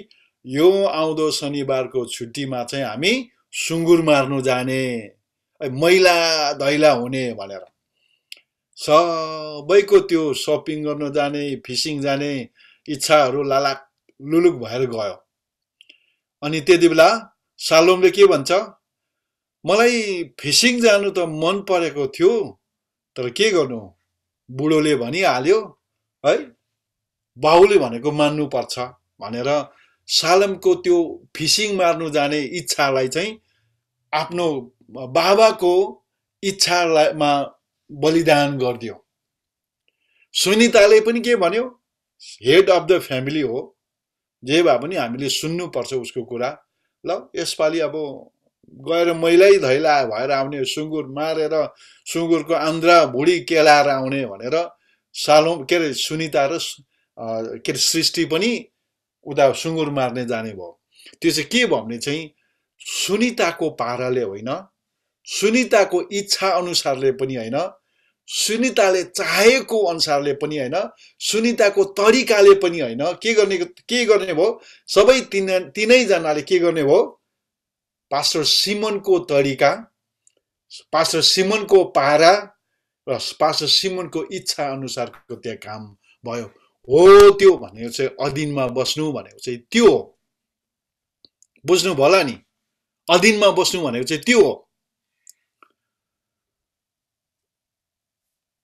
यो आउँदो शनिबारको छुट्टीमा चाहिँ हामी सुँगुर मार्नु जाने, मैला दैला हुने भनेर। सबैको त्यो सपिङ गर्न जाने फिसिङ जाने इच्छाहरू लालाक लुलुक भएर गयो। अनि त्यति बेला सालोमले के भन्छ, मलाई फिसिङ जानु त मन परेको थियो, तर के गर्नु, बुढोले भनिहाल्यो है, बाहुले भनेको मान्नु पर्छ भनेर सालमको त्यो फिसिङ मार्नु जाने इच्छालाई चाहिँ आफ्नो बाबाको इच्छामा बलिदान गरिदियो। सुनिताले पनि के भन्यो, हेड अफ द फ्यामिली हो, जे भए पनि हामीले सुन्नुपर्छ उसको कुरा। ल यसपालि अब गएर मैलै धैला भएर आउने, सुँगुर मारेर सुँगुरको आन्द्रा भुडी केलाएर आउने भनेर सालोम के अरे सुनिता र के अरे सृष्टि पनि उता सुँगुर मार्ने जाने भयो। त्यो चाहिँ के भयो भने चाहिँ सुनिताको पाराले होइन, सुनिताको इच्छा अनुसारले पनि होइन, सुनिताले चाहेको अनुसारले पनि होइन, सुनिताको तरिकाले पनि होइन, के गर्ने भयो, सबै तीनैजनाले के गर्ने भयो, पास्टर सिमनको तरिका, पास्टर सिमनको पारा र पास्टर सिमनको इच्छा अनुसारको त्यहाँ काम भयो। हो त्यो भनेको चाहिँ अधीनमा बस्नु भनेको चाहिँ त्यो हो, बुझ्नु होला नि, अधीनमा बस्नु भनेको चाहिँ त्यो हो।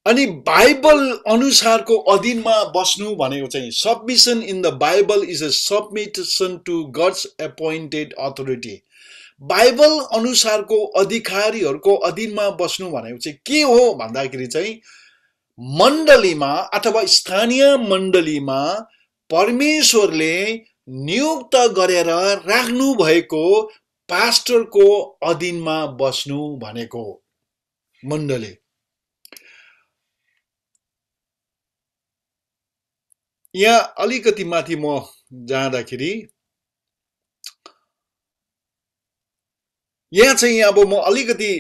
अनि बाइबल अनुसारको अधीनमा बस्नु भनेको चाहिँ submission in the Bible is a submission to God's appointed authority. Bible अनुसारको अधिकारीहरूको अधीनमा बस्नु भनेको चाहिँ के हो भन्दाखेरि चाहिँ मण्डलीमा अथवा स्थानीय मण्डलीमा परमेश्वरले नियुक्त गरेर राख्नु भएको पास्टरको अधीनमा बस्नु भनेको मण्डली। यहाँ अलिकति माथि म जाँदाखेरि यहाँ चाहिँ अब म अलिकति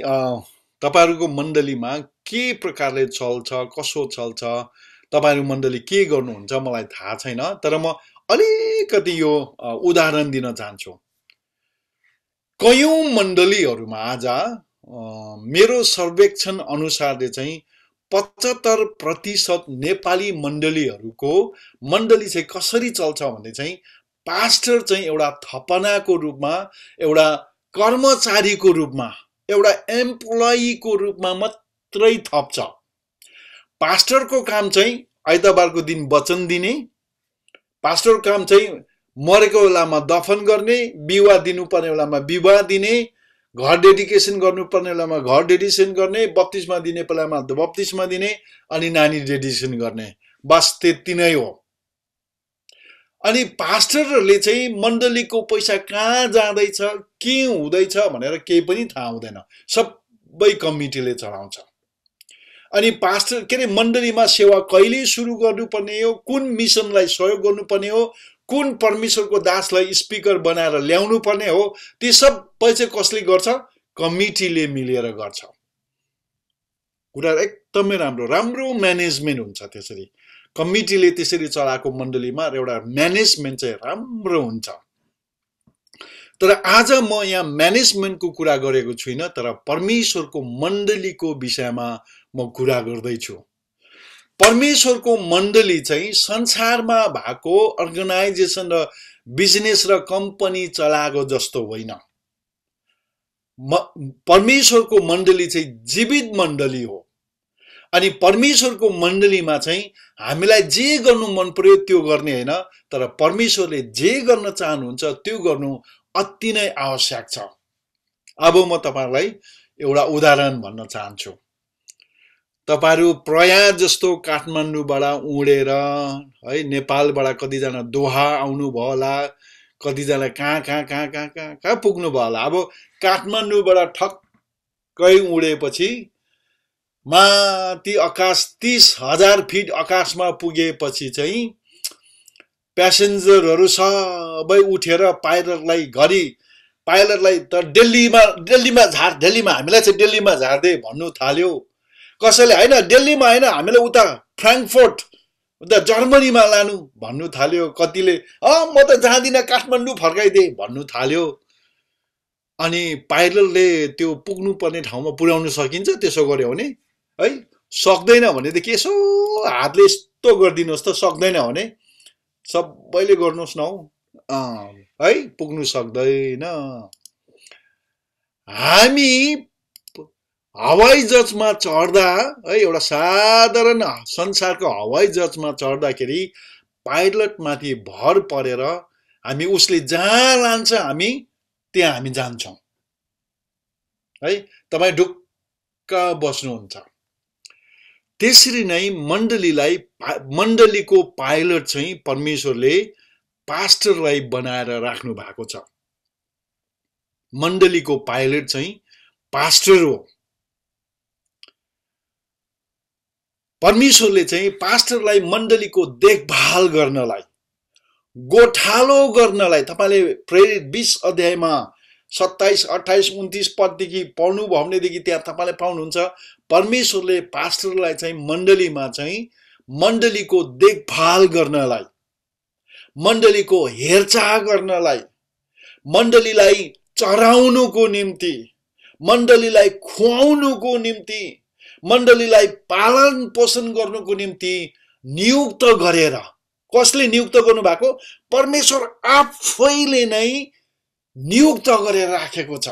तपाईहरुको मण्डलीमा के प्रकारले चल्छ, कसो चल्छ, तपाईहरु मण्डली के गर्नुहुन्छ मलाई थाहा छैन, तर म अलिकति यो उदाहरण दिन चाहन्छु। कयौं मण्डलीहरुमा आज मेरो सर्वेक्षण अनुसारले चाहिँ 75% नेपाली मण्डलीहरुको मण्डली चाहिँ कसरी चल्छ भन्ने चाहिँ पास्टर चाहिँ एउटा थपनाको रूपमा, एउटा कर्मचारीको रूपमा, एउटा एम्प्लोयीको रूपमा मात्रै थप्छ। पास्टरको काम चाहिँ आइतबारको दिन वचन दिने, पास्टरको काम चाहिँ मरेको बेलामा दफन गर्ने, विवाह दिनुपर्ने बेलामा विवाह दिने, घर डेडिकेसन गर्नुपर्ने बेलामा घर डेडिकेसन गर्ने, बप्तिस्मा दिने बेलामा बप्तिस्मा दिने, अनि नानी डेडिकेसन गर्ने, बस त्यति नै हो। अनि पास्टरहरूले चाहिँ मण्डलीको पैसा कहाँ जाँदैछ, के हुँदैछ भनेर केही पनि थाहा हुँदैन, सबै कमिटीले चलाउँछ। अनि पास्टर के अरे मण्डलीमा सेवा कहिले सुरु गर्नुपर्ने हो, कुन मिसनलाई सहयोग गर्नुपर्ने हो, कुन परमेश्वरको दासलाई स्पिकर बनाएर ल्याउनु पर्ने हो, ती सबै चाहिँ कसले गर्छ, कमिटीले मिलेर गर्छ। कुरा एकदमै राम्रो म्यानेजमेन्ट हुन्छ त्यसरी, कमिटीले त्यसरी चलाएको मण्डलीमा एउटा म्यानेजमेन्ट चाहिँ राम्रो हुन्छ। तर आज म यहाँ म्यानेजमेन्टको कुरा गरेको छुइनँ, तर परमेश्वरको मण्डलीको विषयमा म कुरा गर्दैछु। परमेश्वरको मण्डली चाहिँ संसारमा भएको अर्गनाइजेसन र बिजनेस र कम्पनी चलाएको जस्तो होइन। परमेश्वरको मण्डली चाहिँ जीवित मण्डली हो। अनि परमेश्वरको मण्डलीमा चाहिँ हामीलाई जे गर्नु मन पर्यो त्यो गर्ने हैन, तर परमेश्वरले जे गर्न चाहनुहुन्छ त्यो गर्नु अति नै आवश्यक छ। अब म तपाईहरुलाई एउटा उदाहरण भन्न चाहन्छु। तपाईहरु प्रयाग जस्तो काठमाडौँबाट उडेर है नेपालबाट कतिजना दोहा आउनु भयो होला, कतिजना कहाँ पुग्नु भयो होला। अब काठमाडौँबाट ठक्कै उडेपछि माथि आकाश 30,000 फिट आकाशमा पुगेपछि चाहिँ प्यासेन्जरहरू सबै उठेर पाइलटलाई त दिल्लीमा हामीलाई चाहिँ दिल्लीमा झार्दे भन्नु थाल्यो। कसैले हैन दिल्लीमा हैन हामीलाई उता फ्राङ्कफर्ट उता जर्मनीमा लानु भन्नु थाल्यो। कतिले म त जाँदिन काठमाडौँ फर्काइदे भन्नु थाल्यो। अनि पाइलटले त्यो पुग्नु पर्ने ठाउँमा पुर्याउन सकिन्छ त्यसो गर्यो भने है? सक्दैन भनेदेखि यसो हातले यस्तो गरिदिनुहोस् त, सक्दैन भने सबैले गर्नुहोस् न हौ, है पुग्नु सक्दैन। हामी हवाई जहाजमा चढ्दा है, एउटा साधारण संसारको हवाई जहाजमा चढ्दाखेरि पाइलट माथि भर परेर हामी उसले जहाँ लान्छ हामी त्यहाँ हामी जान्छौँ है। तपाईँ ढुक्क बस्नुहुन्छ। त्यसरी नै मण्डलीको पाइलट चाहिँ परमेश्वरले पास्टरलाई बनाएर राख्नु भएको छ। मण्डलीको पाइलट चाहिँ पास्टर हो। परमेश्वरले चाहिँ पास्टरलाई मण्डलीको देखभाल गर्नलाई, गोठालो गर्नलाई, तपाईले प्रेरित 20 अध्यायमा 27, 28, 29 पददेखि पढ्नुभयो भनेदेखि त्यहाँ तपाईले पाउनुहुन्छ परमेश्वरले पास्टरलाई चाहिँ मण्डलीमा चाहिँ मण्डलीको देखभाल गर्नलाई, मण्डलीको हेरचाह गर्नलाई, मण्डलीलाई चराउनुको निम्ति, मण्डलीलाई खुवाउनुको निम्ति, मण्डलीलाई पालन पोषण गर्नुको निम्ति नियुक्त गरेर, कसले नियुक्त गर्नु भएको? परमेश्वर आफैले नै नियुक्त गरेर राखेको छ।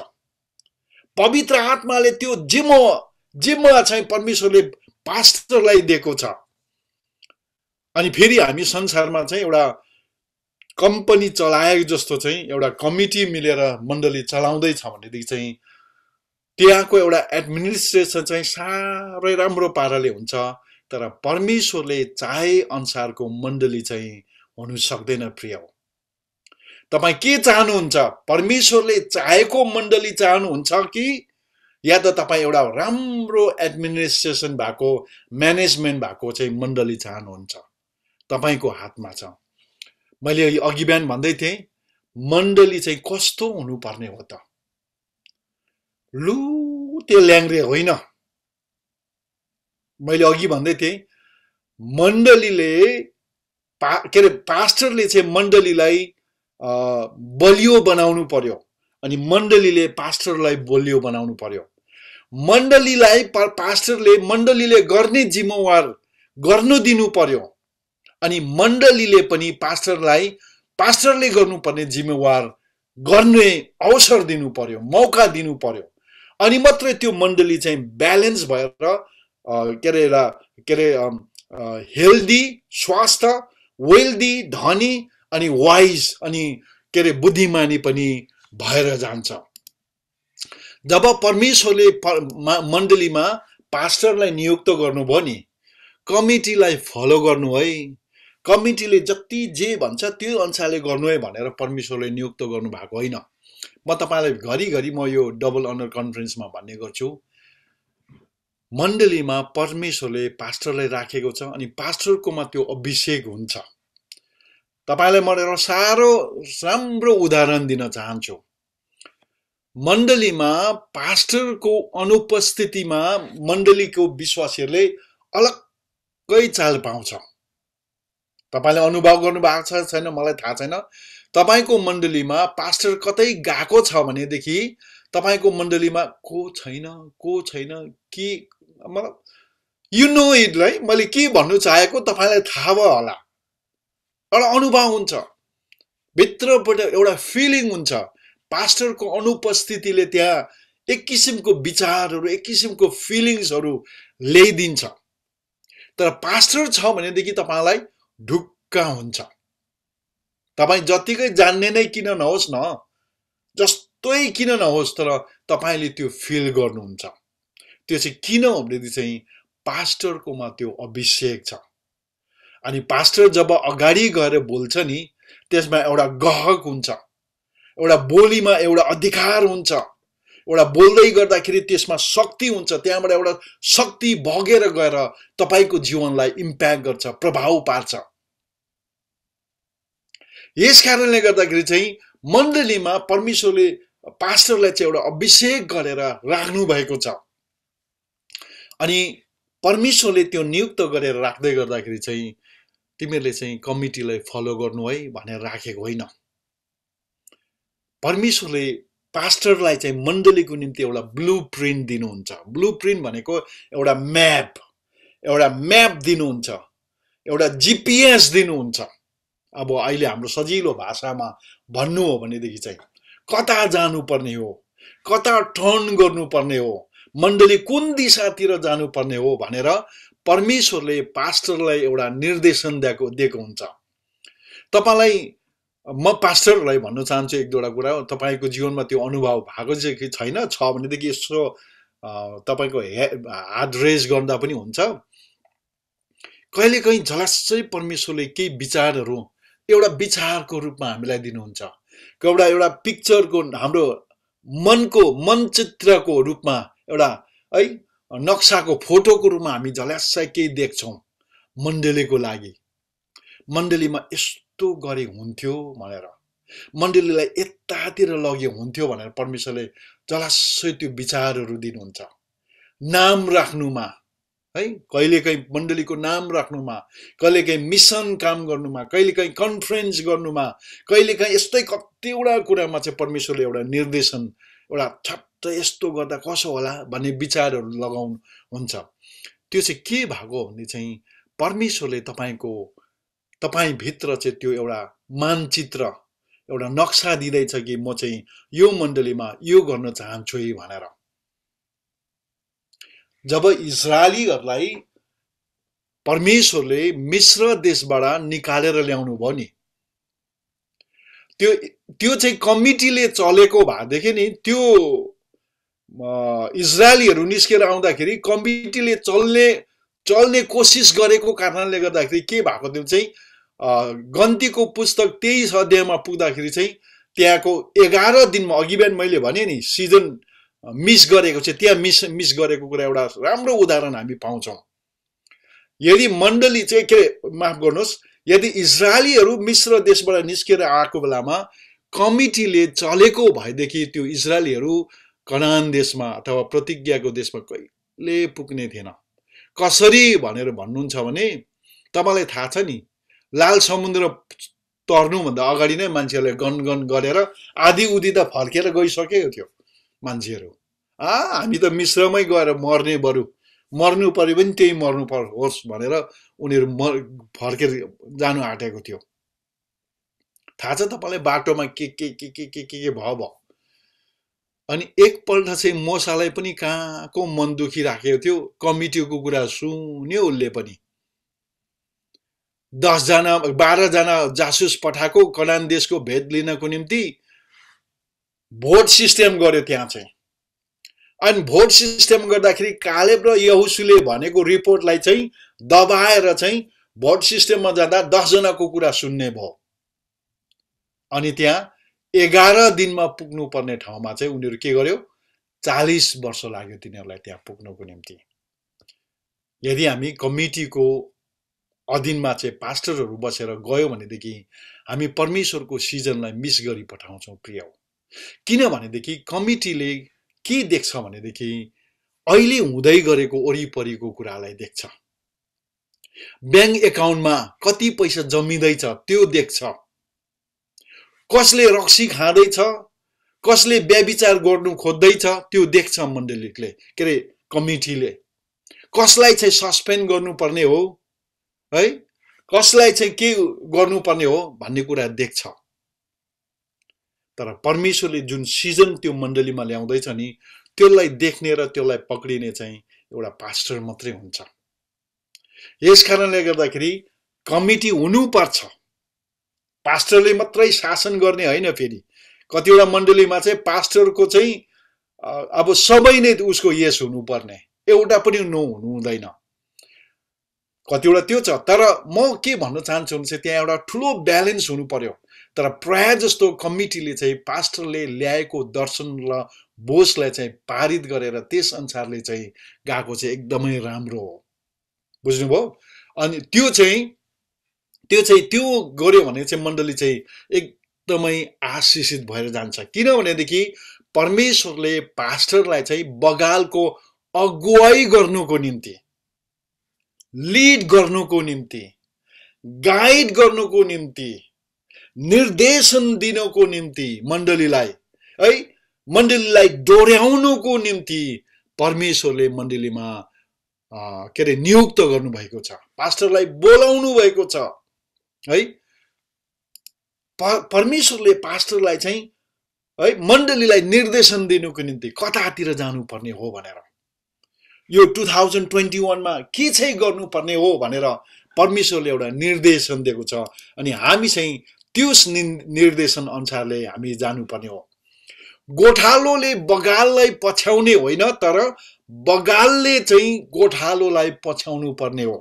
पवित्र आत्माले त्यो जिम्मा चाहिँ परमेश्वरले पास्टरलाई दिएको छ। अनि फेरि हामी संसारमा चाहिँ एउटा कम्पनी चलाएको जस्तो चाहिँ एउटा कमिटी मिलेर मण्डली चलाउँदैछ भनेदेखि चाहिँ त्यहाँको एउटा एडमिनिस्ट्रेसन चाहिँ साह्रै राम्रो पाराले हुन्छ। तर परमेश्वरले चाहे अनुसारको मण्डली चाहिँ हुनु सक्दैन। प्रिय हो, तपाईँ के चाहनुहुन्छ? परमेश्वरले चाहेको मण्डली चाहनुहुन्छ कि या त तपाईँ एउटा राम्रो एडमिनिस्ट्रेसन भएको, म्यानेजमेन्ट भएको चाहिँ मण्डली चाहनुहुन्छ? तपाईँको हातमा छ। मैले अघि बिहान भन्दै थिएँ मण्डली चाहिँ कस्तो हुनुपर्ने हो त? लु त्यो ल्याङ्ग्रे होइन। मैले अघि भन्दै थिएँ मण्डलीले के अरे पास्टरले चाहिँ मण्डलीलाई बलियो बनाउनु पर्यो अनि मण्डलीले पास्टरलाई बलियो बनाउनु पर्यो। मण्डलीलाई पास्टरले मण्डलीले गर्ने जिम्मेवार गर्नु दिनु पर्यो अनि मण्डलीले पनि पास्टरलाई पास्टरले गर्नुपर्ने जिम्मेवार गर्ने अवसर दिनु पर्यो, मौका दिनु पर्यो। अनि मात्रै त्यो मण्डली चाहिँ ब्यालेन्स भएर के अरे हेल्दी, स्वास्थ्य, वेल्दी, धनी अनि वाइज अनि के अरे बुद्धिमानी पनि भएर जान्छ। जब परमेश्वरले मण्डलीमा पास्टरलाई नियुक्त गर्नुभयो नि, कमिटीलाई फलो गर्नु है, कमिटीले जति जे भन्छ त्यो अनुसारले गर्नु है भनेर परमेश्वरले नियुक्त गर्नु भएको होइन। म तपाईलाई घरिघरि म यो डबल अनर कन्फरेन्समा भन्ने गर्छु, मण्डलीमा परमेश्वरले पास्टरलाई राखेको छ अनि पास्टरकोमा त्यो अभिषेक हुन्छ। तपाईलाई म एउटा राम्रो उदाहरण दिन चाहन्छु। मण्डलीमा पास्टरको अनुपस्थितिमा मण्डलीको विश्वासीहरूले अलग्गै चाल पाउँछ। तपाईले अनुभव गर्नु भएको छ छैन मलाई थाहा छैन। तपाईको मण्डलीमा पास्टर कतै गएको छ भनेदेखि तपाईको मण्डलीमा को छैन कि मतलब यु नो इट, मैले के भन्नु चाहेको तपाईलाई थाहा भयो होला। एउटा अनुभव हुन्छ, भित्रबाट एउटा फिलिङ हुन्छ। पास्टरको अनुपस्थितिले त्यहाँ एक किसिमको विचारहरू, एक किसिमको फिलिङ्सहरू ल्याइदिन्छ। तर पास्टर छ भनेदेखि तपाईलाई ढुक्क हुन्छ। तपाईँ जतिकै जान्ने नै किन नहोस् न, जस्तै किन नहोस्, तर तपाईले त्यो फिल गर्नुहुन्छ। त्यो चाहिँ किन भनेदेखि चाहिँ पास्टरकोमा त्यो अभिषेक छ। अनि पास्टर जब अगाडि गएर बोल्छ नि, त्यसमा एउटा गहक हुन्छ, एउटा बोलीमा एउटा अधिकार हुन्छ, एउटा बोल्दै गर्दाखेरि त्यसमा शक्ति हुन्छ। त्यहाँबाट एउटा शक्ति बगेर गएर तपाईको जीवनलाई इम्प्याक्ट गर्छ, प्रभाव पार्छ। यस कारणले गर्दाखेरि चाहिँ मण्डलीमा परमेश्वरले पास्टरलाई चाहिँ एउटा अभिषेक गरेर राख्नु भएको छ। अनि परमेश्वरले त्यो नियुक्त गरेर राख्दै गर्दाखेरि चाहिँ तिमीहरूले चाहिँ कमिटीलाई फलो गर्नु है भनेर राखेको होइन। परमेश्वरले पास्टरलाई चाहिँ मण्डलीको निम्ति एउटा ब्लू प्रिन्ट दिनुहुन्छ। ब्लू प्रिन्ट भनेको एउटा म्याप, एउटा म्याप दिनुहुन्छ, एउटा जिपिएस दिनुहुन्छ। अब अहिले हाम्रो सजिलो भाषामा भन्नु हो भनेदेखि चाहिँ कता जानुपर्ने हो, कता टर्न गर्नुपर्ने हो, मण्डली कुन दिशातिर जानुपर्ने हो भनेर परमेश्वरले पास्टरलाई एउटा निर्देशन दिएको हुन्छ। तपाईलाई म पास्टरलाई भन्न चाहन्छु एक दुईवटा कुरा। तपाईको जीवनमा त्यो अनुभव भएको चाहिँ कि छैन? छ भनेदेखि यसो तपाईको हात रेज गर्दा पनि हुन्छ। कहिलेकाहीँ झलस्सै परमेश्वरले केही विचारहरू एउटा विचारको रूपमा हामीलाई दिनुहुन्छ, एउटा पिक्चरको, हाम्रो मनको मनचित्रको रूपमा, एउटा है नक्साको फोटोको रूपमा हामी झलस्सै केही देख्छौँ मण्डलीको लागि। मण्डलीमा यस्तो गरे हुन्थ्यो भनेर, मण्डलीलाई यतातिर लगे हुन्थ्यो भनेर परमेश्वरले झलस्सै त्यो विचारहरू दिनुहुन्छ। नाम राख्नुमा है, कहिलेकाहीँ मण्डलीको नाम राख्नुमा, कहिलेकाहीँ मिसन काम गर्नुमा, कहिलेकाहीँ कन्फरेन्स गर्नुमा, कहिलेकाहीँ यस्तै कतिवटा कुरामा चाहिँ परमेश्वरले एउटा निर्देशन, एउटा छट्ट यस्तो गर्दा कसो होला भन्ने विचारहरू लगाउनु हुन्छ। त्यो चाहिँ के भएको भने चाहिँ परमेश्वरले तपाईभित्र चाहिँ त्यो एउटा मानचित्र, एउटा नक्सा दिँदैछ कि म चाहिँ यो मण्डलीमा यो गर्न चाहन्छु है भनेर। जब इजरायलीहरूलाई परमेश्वरले मिस्र देशबाट निकालेर ल्याउनु भयो नि, त्यो चाहिँ कमिटीले चलेको भएदेखि नि, त्यो इजरायलीहरू निस्केर आउँदाखेरि कमिटीले चल्ने कोसिस गरेको कारणले गर्दाखेरि के भएको थियो चाहिँ गन्तीको पुस्तक 23 अध्यायमा पुग्दाखेरि चाहिँ त्यहाँको 11 दिनमा, अघि बिहान मैले भने नि सिजन मिस गरेको चाहिँ, त्यहाँ मिस गरेको कुरा एउटा राम्रो उदाहरण हामी पाउँछौँ। यदि मण्डली चाहिँ माफ गर्नुहोस्, यदि इजरायलीहरू मिस्र देशबाट निस्केर आएको बेलामा कमिटीले चलेको भएदेखि त्यो इजरायलीहरू कनान देशमा अथवा प्रतिज्ञाको देशमा कहिले पुग्ने थिएन। कसरी भनेर भन्नुहुन्छ भने तपाईलाई थाहा छ नि, लाल समुद्र तर्नुभन्दा अगाडि नै मान्छेहरूले गन गरेर आधी उधी त फर्केर गइसकेको थियो मान्छेहरू। हामी त मिश्रमै गएर मर्नु पर्यो पनि त्यही मर्नु होस् भनेर उनीहरू फर्केर जानु आँटेको थियो। थाहा छ तपाईलाई बाटोमा के भयो। अनि एकपल्ट चाहिँ मोसालाई पनि कहाँको मन दुखी राखेको थियो, कमिटीको कुरा सुन्यो उसले पनि। 12 जना जासुस पठाएको कनान देशको भेद लिनको निम्ति भोट सिस्टम गर्यो त्यहाँ चाहिँ। अनि भोट सिस्टम गर्दाखेरि कालेब र यहोशुले भनेको रिपोर्टलाई चाहिँ दबाएर चाहिँ भोट सिस्टममा जाँदा 10 जनाको कुरा सुन्ने भयो। अनि त्यहाँ 11 दिनमा पुग्नु पर्ने ठाउँमा चाहिँ उनीहरू के गर्यो, 40 वर्ष लाग्यो तिनीहरूलाई त्यहाँ पुग्नको निम्ति। यदि हामी कमिटीको अधीनमा चाहिँ पास्टरहरू बसेर गयो भनेदेखि हामी परमेश्वरको सिजनलाई मिस गरी पठाउँछौँ प्रिय। किनभनेदेखि कमिटीले के देख्छ भनेदेखि अहिले हुँदै गरेको वरिपरिको कुरालाई देख्छ। ब्याङ्क एकाउन्टमा कति पैसा जमिँदैछ त्यो देख्छ। कसले रक्सी खाँदैछ, कसले व्यभिचार गर्नु खोज्दैछ त्यो देख्छ मण्डलीले, के अरे कमिटीले। कसलाई चाहिँ सस्पेन्ड गर्नुपर्ने हो है, कसलाई चाहिँ के गर्नुपर्ने हो भन्ने कुरा देख्छ। तर परमेश्वरले जुन सिजन त्यो मण्डलीमा ल्याउँदैछ नि, त्यसलाई देख्ने र त्यसलाई पक्रिने चाहिँ एउटा पास्टर मात्रै हुन्छ। यस कारणले गर्दाखेरि कमिटी हुनुपर्छ। पास्टरले मात्रै शासन गर्ने होइन। फेरि कतिवटा मण्डलीमा चाहिँ पास्टरको चाहिँ अब सबै नै उसको यस हुनुपर्ने, एउटा पनि नो हुनु हुँदैन। कतिवटा त्यो छ। तर म के भन्न चाहन्छु भने चाहिँ त्यहाँ एउटा ठुलो ब्यालेन्स हुनु पर्यो। तर प्राय जस्तो कमिटीले चाहिँ पास्टरले ल्याएको दर्शन र बोझलाई चाहिँ पारित गरेर त्यस अनुसारले चाहिँ गएको चाहिँ एकदमै राम्रो हो। बुझ्नुभयो? अनि त्यो गर्यो भने चाहिँ मण्डली चाहिँ एकदमै आशिषित भएर जान्छ। किनभनेदेखि परमेश्वरले पास्टरलाई चाहिँ बगालको अगुवाई गर्नुको निम्ति, लिड गर्नुको निम्ति, गाइड गर्नुको निम्ति, निर्देशन दिनको निम्ति, मण्डलीलाई डोर्याउनुको निम्ति परमेश्वरले मण्डलीमा के अरे नियुक्त गर्नुभएको छ, पास्टरलाई बोलाउनु भएको छ है। परमेश्वरले पास्टरलाई चाहिँ है मण्डलीलाई निर्देशन दिनुको निम्ति कतातिर जानुपर्ने हो भनेर, यो 2021 मा के चाहिँ गर्नुपर्ने हो भनेर परमेश्वरले एउटा निर्देशन दिएको छ। अनि हामी चाहिँ त्यस निर्देशन अनुसारले हामी जानुपर्ने हो। गोठालोले बगाललाई पछ्याउने होइन, तर बगालले चाहिँ गोठालोलाई पछ्याउनु पर्ने हो।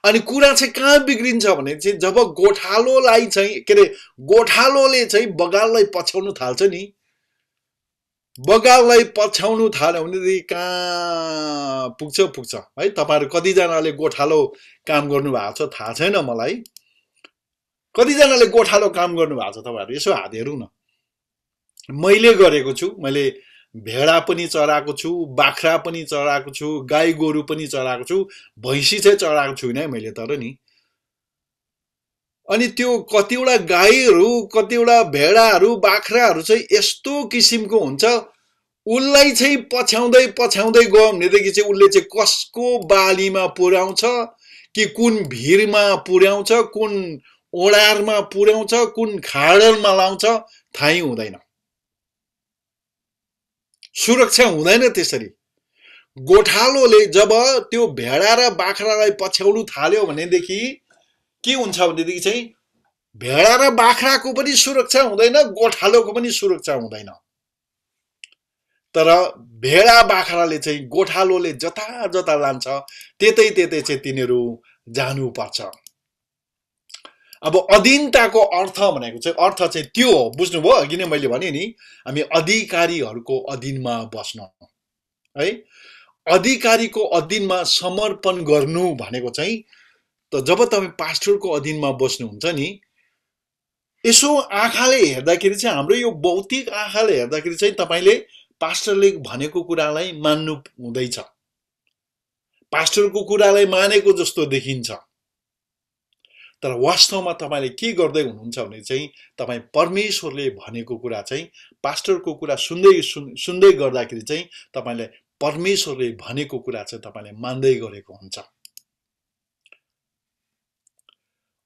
अनि कुरा चाहिँ कहाँ बिग्रिन्छ भने चाहिँ जब गोठालोलाई चाहिँ के अरे गोठालोले चाहिँ बगाललाई पछ्याउनु थाल्छ नि, बगाललाई पछ्याउनु थाल्यो भनेदेखि कहाँ पुग्छ है। तपाईहरु कतिजनाले गोठालो काम गर्नु भएको छ थाहा छैन मलाई, कतिजनाले गोठालो काम गर्नु भएको छ तपाईहरु यसो हात हेरौँ न। मैले गरेको छु, मैले भेडा पनि चराएको छु, बाख्रा पनि चराएको छु, गाई गोरु पनि चराएको छु, भैँसी चाहिँ चराएको छुइनँ मैले तर नि। अनि त्यो कतिवटा गाईहरू, कतिवटा भेडाहरू, बाख्राहरू चाहिँ यस्तो किसिमको हुन्छ, उसलाई चाहिँ पछ्याउँदै पछ्याउँदै गयो भनेदेखि चाहिँ उसले चाहिँ कसको बालीमा पुर्याउँछ कि कुन भिरमा पुर्याउँछ, कुन ओडारमा पुर्याउँछ, कुन खाडलमा लाउँछ थाहै हुँदैन। सुरक्षा हुँदैन त्यसरी। गोठालोले जब त्यो भेडा र बाख्रालाई पछ्याउनु थाल्यो भनेदेखि के हुन्छ भनेदेखि चाहिँ भेडा र बाख्राको पनि सुरक्षा हुँदैन, गोठालोको पनि सुरक्षा हुँदैन। तर भेडा बाख्राले चाहिँ गोठालोले जता जता लान्छ त्यतै त्यतै चाहिँ तिनीहरू जानुपर्छ। अब अधीनताको अर्थ भनेको चाहिँ अर्थ चाहिँ त्यो हो, बुझ्नुभयो? अघि नै मैले भने नि हामी अधिकारीहरूको अधीनमा बस्नु है। अधिकारीको अधीनमा समर्पण गर्नु भनेको चाहिँ त जब तपाईँ पास्टरको अधीनमा बस्नुहुन्छ नि, यसो आँखाले हेर्दाखेरि चाहिँ हाम्रो यो भौतिक आँखाले हेर्दाखेरि चाहिँ तपाईले पास्टरले भनेको कुरालाई मान्नु हुँदैछ, पास्टरको कुरालाई मानेको जस्तो देखिन्छ। तर वास्तवमा तपाईले के गर्दै हुनुहुन्छ भने चाहिँ तपाई परमेश्वरले भनेको कुरा चाहिँ पास्टरको कुरा सुन्दै गर्दाखेरि चाहिँ तपाईले परमेश्वरले भनेको कुरा चाहिँ तपाईले मान्दै गरेको हुन्छ।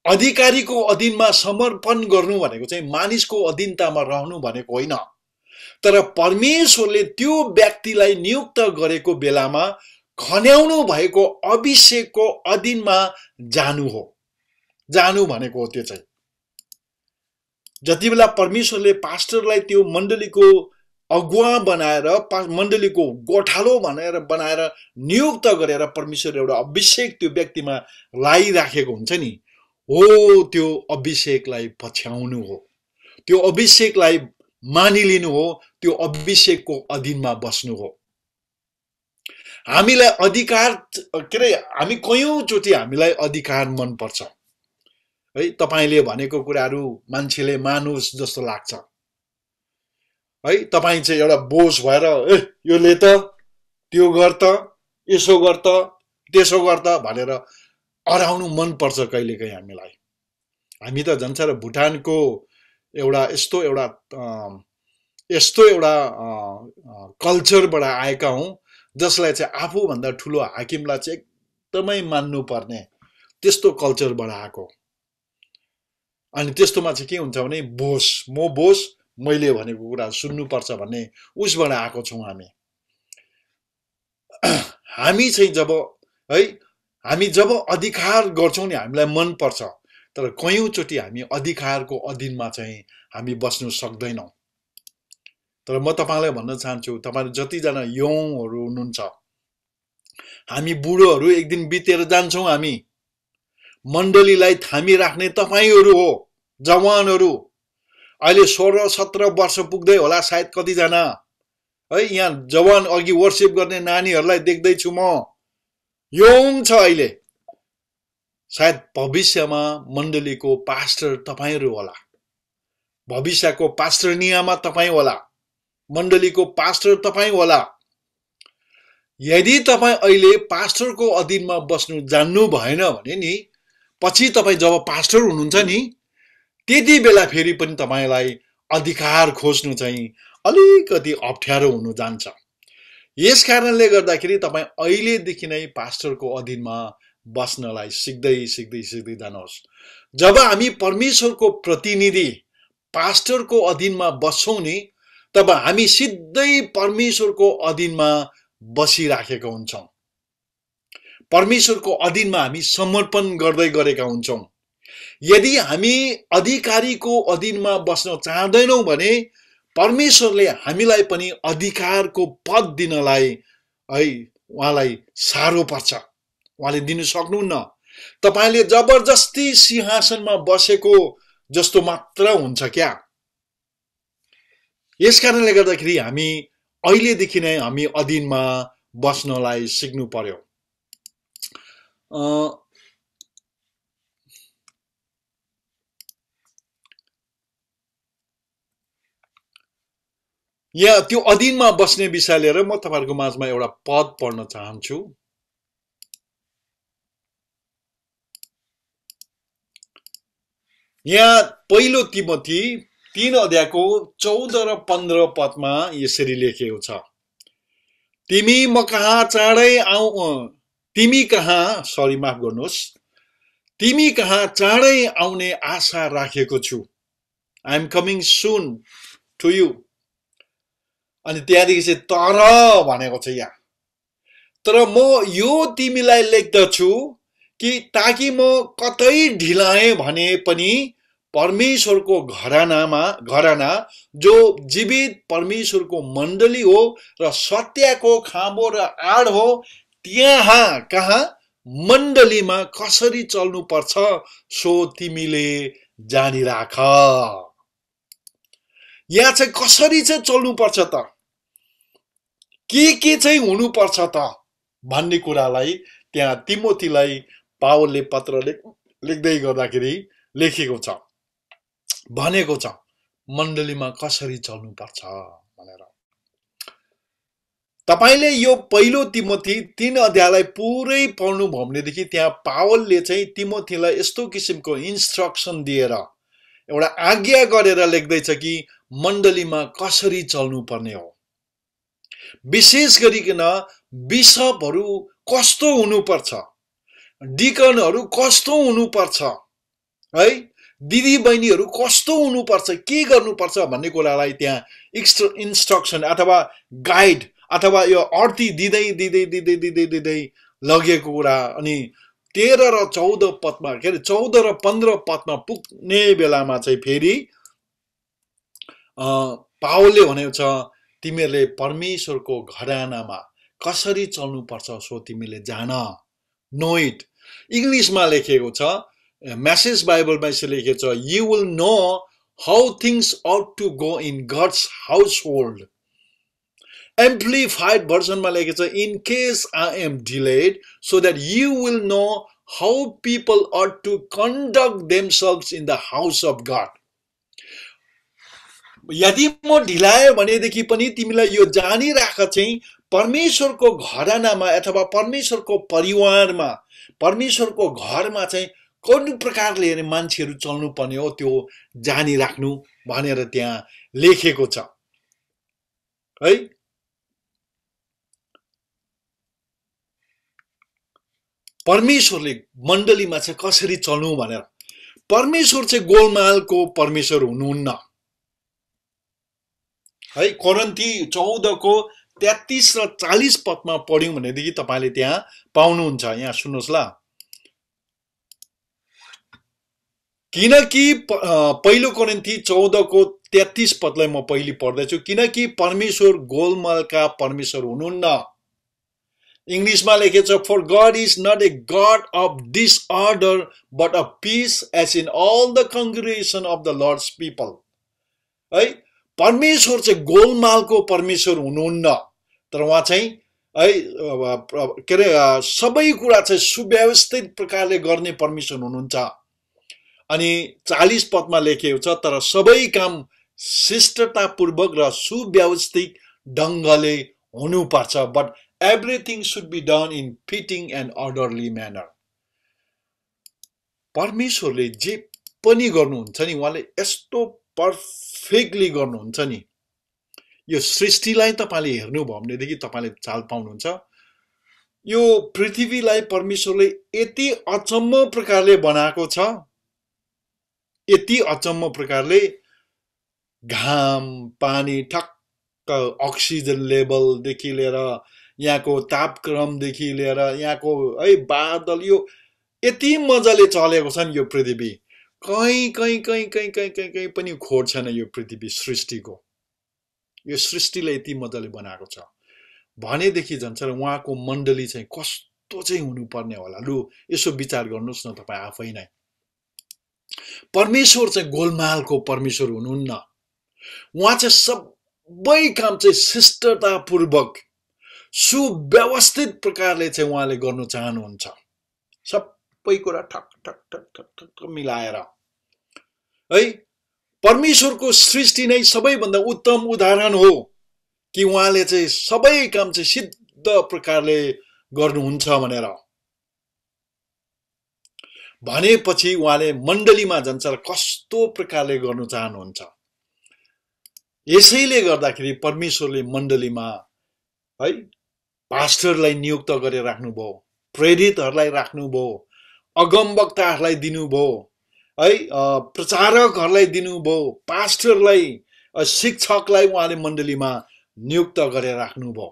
अधिकारीको अधीनमा समर्पण गर्नु भनेको चाहिँ मानिसको अधीनतामा रहनु भनेको होइन, तर परमेश्वरले त्यो व्यक्तिलाई नियुक्त गरेको बेलामा खन्याउनु भएको अभिषेकको अधीनमा जानु हो। जानु भनेको हो त्यो चाहिँ। जति बेला परमेश्वरले पास्टरलाई त्यो मण्डलीको अगुवा बनाएर, मण्डलीको गोठालो बनाएर नियुक्त गरेर परमेश्वरले एउटा अभिषेक त्यो व्यक्तिमा लाइराखेको हुन्छ नि, हो त्यो अभिषेकलाई पछ्याउनु हो, त्यो अभिषेकलाई मानिलिनु हो, त्यो अभिषेकको अधीनमा बस्नु हो। हामीलाई अधिकार के अरे हामी कयौंचोटि हामीलाई अधिकार मन पर्छ है। तपाईले भनेको कुराहरू मान्छेले मानुस् जस्तो लाग्छ है। तपाई चाहिँ एउटा बोझ भएर ए यो ले त, त्यो गर त, यसो गर त, त्यसो गर त भनेर अराउनु मन पर्छ कहिलेकाहीँ हामीलाई। हामी त झन् साह्रो भुटानको एउटा यस्तो एउटा कल्चरबाट आएका हौं जसलाई चाहिँ आफूभन्दा ठुलो हाकिमलाई चाहिँ एकदमै मान्नु पर्ने त्यस्तो कल्चरबाट आएको। अनि त्यस्तोमा चाहिँ के हुन्छ भने बोस, म बोस, मैले भनेको कुरा सुन्नुपर्छ भन्ने उसबाट आएको छौं हामी। हामी चाहिँ जब है हामी जब अधिकार गर्छौं नि हामीलाई मन पर्छ, तर कयौंचोटि हामी अधिकारको अधीनमा चाहिँ हामी बस्नु सक्दैनौं। तर म तपाईलाई भन्न चाहन्छु, तपाईहरु जतिजना यौङहरू हुनुहुन्छ, हामी बुढोहरू एक दिन बितेर जान्छौं। हामी मण्डलीलाई थामी राख्ने तपाईहरु हो, जवानहरू। अहिले 16-17 वर्ष पुग्दै होला सायद कतिजना है। यहाँ जवान अघि वर्शिप गर्ने नानीहरूलाई देख्दै छु म, यौङ छ अहिले। सायद भविष्यमा मण्डलीको पास्टर तपाईहरु होला, भविष्यको पास्टरनियामा तपाई होला, मण्डलीको पास्टर तपाई होला। यदि तपाई अहिले पास्टरको अधीनमा बस्नु जान्नु भएन भने नि पछि तपाई जब पास्टर हुनुहुन्छ नि त्यति बेला फेरि पनि तपाईलाई अधिकार खोज्नु चाहिँ अलिकति अप्ठ्यारो हुन जान्छ। यस कारणले गर्दाखेरि तपाईं अहिलेदेखि नै पास्टरको अधीनमा बस्नलाई सिक्दै सिक्दै सिक्दै जानुहोस्। जब हामी परमेश्वरको प्रतिनिधि पास्टरको अधीनमा बस्छौं नि, तब हामी सिधै परमेश्वरको अधीनमा बसिराखेका हुन्छौं। परमेश्वरको अधीनमा हामी समर्पण गर्दै गरेका हुन्छौं। यदि हामी अधिकारीको अधीनमा बस्न चाहदैनौं भने परमेश्वरले हामीलाई पनि अधिकारको पद दिनलाई है उहाँलाई साह्रो पर्छ। उहाँले दिन सक्नुहुन्न। तपाईले जबरजस्ती सिंहासनमा बसेको जस्तो मात्र हुन्छ क्या। यसकारणले गर्दाखेरि हामी अहिलेदेखि नै हामी अधीनमा बस्नलाई सिक्नु पर्यो। यहाँ त्यो अधीनमा बस्ने विषय लिएर म तपाईहरुको माझमा एउटा पद पढ्न चाहन्छु। यहाँ पहिलो तिमोथी 3 अध्यायको 14 र 15 पदमा यसरी लेखिएको छ। तिमी कहाँ चाँडै आउने आशा राखेको छु। I am coming soon to you. अनि त्यहाँदेखि चाहिँ तर भनेको छ यहाँ। तर म यो तिमीलाई लेख्दछु कि ताकि म कतै ढिलाएँ भने पनि परमेश्वरको घराना जो जीवित परमेश्वरको मण्डली हो र सत्यको खाँबो र आड हो, त्यहाँ कहाँ मण्डलीमा कसरी चल्नु पर्छ सो तिमीले जानिराख। यहाँ चाहिँ कसरी चाहिँ चल्नु पर्छ त, के चाहिँ हुनु पर्छ त भन्ने कुरालाई त्यहाँ तिमोथीलाई पावलले पत्र लेख्दै गर्दाखेरि लेखेको छ, भनेको छ मण्डलीमा कसरी चल्नु पर्छ भनेर। तपाईले यो पहिलो तिमोथी 3 अध्यायलाई पुरै पढ्नु भयो भनेदेखि त्यहाँ पावलले चाहिँ तिमोथीलाई यस्तो किसिमको इन्स्ट्रक्सन दिएर एउटा आज्ञा गरेर लेख्दैछ कि मण्डलीमा कसरी चल्नु पर्ने हो। विशेष गरिकन बिशपहरू कस्तो हुनुपर्छ, डिकनहरू कस्तो हुनुपर्छ है, दिदी बहिनीहरू कस्तो हुनुपर्छ, के गर्नुपर्छ भन्ने कुरालाई त्यहाँ इन्स्ट्रक्सन अथवा गाइड अथवा यो अर्थी दिँदै लगेको कुरा। अनि 13 र 14 पदमा के अरे 14 र 15 पदमा पुग्ने बेलामा चाहिँ फेरि पावलले भनेको छ तिमीहरूले परमेश्वरको घरानामा कसरी चल्नु पर्छ सो तिमीले जान। No it. इंग्लिशमा लेखेको छ, मेसेज बाइबलमा यसरी लेखेको छ, you will know how things ought to go in God's household. Amplified भर्जनमा लेखेको छ, in case I am delayed so that you will know how people ought to conduct themselves in the house of God. यदि म ढिलाए भनेदेखि पनि तिमीलाई यो जानिराख चाहिँ परमेश्वरको घरानामा अथवा परमेश्वरको परिवारमा, परमेश्वरको घरमा चाहिँ कुन प्रकारले मान्छेहरू चल्नु पर्ने हो त्यो जानिराख्नु भनेर त्यहाँ लेखेको छ है। परमेश्वरले मण्डलीमा चाहिँ कसरी चल्नु भनेर। परमेश्वर चाहिँ गोलमालको परमेश्वर हुनुहुन्न है। कोरिन्थी 14 को 33 र 40 पदमा पढ्यौं भनेदेखि तपाईले त्यहाँ पाउनुहुन्छ। यहाँ सुन्नुहोस् ल, किनकि पहिलो कोरिन्थी 14 को 33 पदलाई म पहिले पढ्दैछु। किनकि परमेश्वर गोलमालका परमेश्वर हुनुहुन्न। इंग्लिशमा लेखेको छ, for God is not a God of disorder but of peace as in all the congregation of the Lord's people है। परमेश्वर चाहिँ गोलमालको परमेश्वर हुनुहुन्न, तर उहाँ चाहिँ है के अरे सबै कुरा चाहिँ सुव्यवस्थित प्रकारले गर्ने परमेश्वर हुनुहुन्छ। अनि 40 पदमा लेखेको छ, तर सबै काम शिष्टतापूर्वक र सुव्यवस्थित ढंगले हुनुपर्छ, but everything should be done in fitting and orderly manner. परमेश्वरले जे पनि गर्नुहुन्छ नि उहाँले यस्तो पर्फेक्टली गर्नुहुन्छ नि, यो सृष्टिलाई तपाईले हेर्नुभयो भनेदेखि तपाईले चाल पाउनुहुन्छ यो पृथ्वीलाई परमेश्वरले यति अचम्म प्रकारले बनाएको छ, यति अचम्म प्रकारले घाम पानी ठक्क अक्सिजन लेभलदेखि लिएर यहाँको तापक्रमदेखि लिएर यहाँको है बादल यो यति मजाले चलेको छ नि यो पृथ्वी कहीँ पनि खोड छैन यो पृथ्वी सृष्टिको यो सृष्टिले यति मजाले बनाएको छ भनेदेखि झन् उहाँको मण्डली चाहिँ कस्तो चाहिँ हुनुपर्ने होला लु यसो विचार गर्नुस् न तपाई आफै नै परमेश्वर चाहिँ गोलमालको परमेश्वर हुनुहुन्न उहाँ चाहिँ सबै काम चाहिँ शिष्टतापूर्वक सुव्यवस्थित प्रकारले चाहिँ उहाँले गर्नु चाहनुहुन्छ सबै कुरा ठक ठक ठक ठक ठक मिलाएर है परमेश्वरको सृष्टि नै सबैभन्दा उत्तम उदाहरण हो कि उहाँले चाहिँ सबै काम चाहिँ सिद्ध प्रकारले गर्नुहुन्छ भनेपछि उहाँले मण्डलीमा जान्छ कस्तो प्रकारले गर्नु चाहनुहुन्छ यसैले गर्दाखेरि परमेश्वरले मण्डलीमा है पास्टरलाई नियुक्त गरेर राख्नुभयो प्रेरितहरूलाई राख्नुभयो अगमवक्ताहरूलाई दिनुभयो है प्रचारकहरूलाई दिनुभयो पास्टरलाई शिक्षकलाई उहाँले मण्डलीमा नियुक्त गरेर राख्नुभयो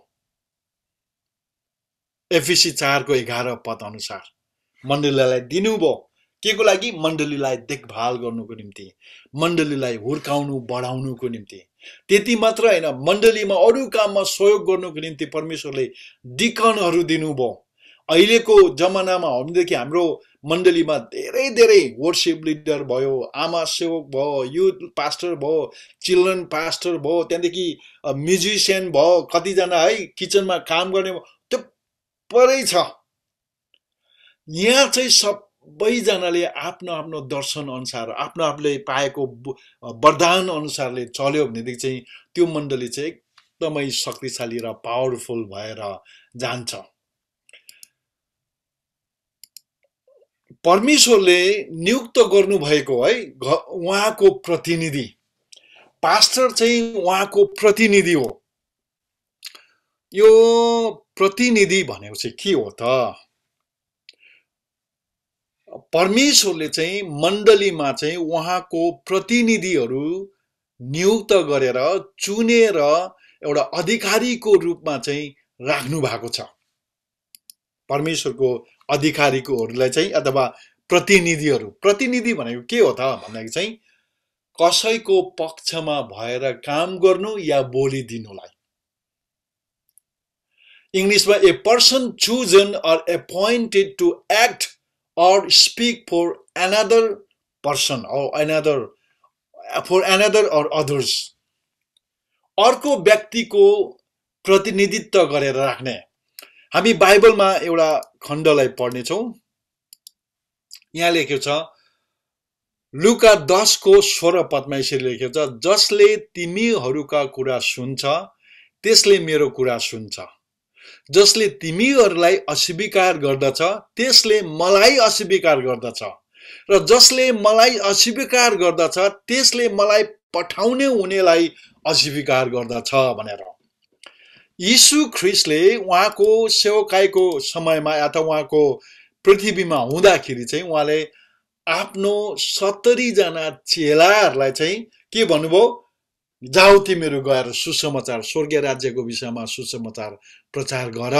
एफिसी 4 को 11 पद अनुसार मण्डलीलाई दिनुभयो के को लागि मण्डलीलाई देखभाल गर्नुको निम्ति मण्डलीलाई हुर्काउनु बढाउनुको निम्ति त्यति मात्र हैन मण्डलीमा अरु काममा सहयोग गर्नुको निम्ति परमेश्वरले डिकनहरू दिनुभयो अहिलेको जमानामा भनेदेखि हाम्रो मण्डलीमा धेरै धेरै वर्शिप लिडर भयो आमा सेवक भयो युथ पास्टर भयो चिल्ड्रन पास्टर भयो त्यहाँदेखि म्युजिशियन भयो कति जना है किचनमा काम गर्ने त्यो परै छ यहाँ चाहिँ सबैजनाले आफ्नो आफ्नो दर्शन अनुसार आफ्नो आफूले पाएको वरदान अनुसारले चल्यो भनेदेखि चाहिँ त्यो मण्डली चाहिँ एकदमै शक्तिशाली र पावरफुल भएर जान्छ परमेश्वरले नियुक्त गर्नु भएको है उहाँको प्रतिनिधि पास्टर चाहिँ उहाँको प्रतिनिधि हो यो प्रतिनिधि भनेको चाहिँ के हो त परमेश्वरले चाहिँ मण्डलीमा चाहिँ उहाँको प्रतिनिधिहरू नियुक्त गरेर चुनेर एउटा अधिकारीको रूपमा चाहिँ राख्नु भएको छ परमेश्वरको अधिकारीकोहरूलाई चाहिँ अथवा प्रतिनिधि भनेको के हो त भन्दाखेरि चाहिँ कसैको पक्षमा भएर काम गर्नु या बोली दिनुलाई इंग्लिशमा a person chosen or appointed to act or speak for another person or another or others अर्को व्यक्तिको प्रतिनिधित्व गरेर राख्ने हामी बाइबलमा एउटा खण्डलाई पढ्ने छौं यहाँ लेखेको छ लुका 10 को 16 पदमा यसरी लेखेको छ जसले तिमीहरूका कुरा सुन्छ त्यसले मेरो कुरा सुन्छ जसले तिमीहरूलाई अस्वीकार गर्दछ त्यसले मलाई अस्वीकार गर्दछ र जसले मलाई अस्वीकार गर्दछ त्यसले मलाई पठाउने हुनेलाई अस्वीकार गर्दछ भनेर यीशु ख्रीष्टले उहाँको सेवकाईको समयमा अथवा उहाँको पृथ्वीमा हुँदाखेरि चाहिँ उहाँले आफ्नो 70 जना चेलाहरूलाई चाहिँ के भन्नुभयो जाऊ तिमीहरू गएर सुसमाचार स्वर्गीय राज्यको विषयमा सुसमाचार प्रचार गर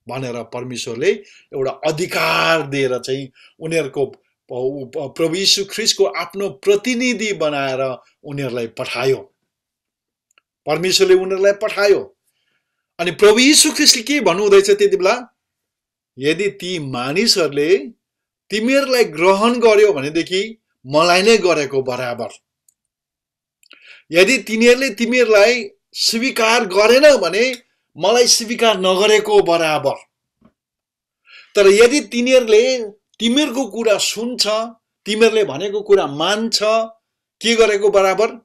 भनेर परमेश्वरले एउटा अधिकार दिएर चाहिँ उनीहरूको प्रभु यीशु ख्रीष्टको आफ्नो प्रतिनिधि बनाएर उनीहरूलाई पठायो परमेश्वरले उनीहरूलाई पठायो अनि प्रभु यीशु ख्रीष्टले के भन्नुहुँदैछ त्यतिबेला यदि ती मानिसहरूले तिमीहरूलाई ग्रहण गर्यो भनेदेखि मलाई नै गरेको बराबर यदि तिनीहरूले तिमीहरूलाई स्वीकार गरेन भने मलाई स्वीकार नगरेको बराबर तर यदि तिनीहरूले तिमीहरूको कुरा सुन्छ तिमीहरूले भनेको कुरा मान्छ के गरेको बराबर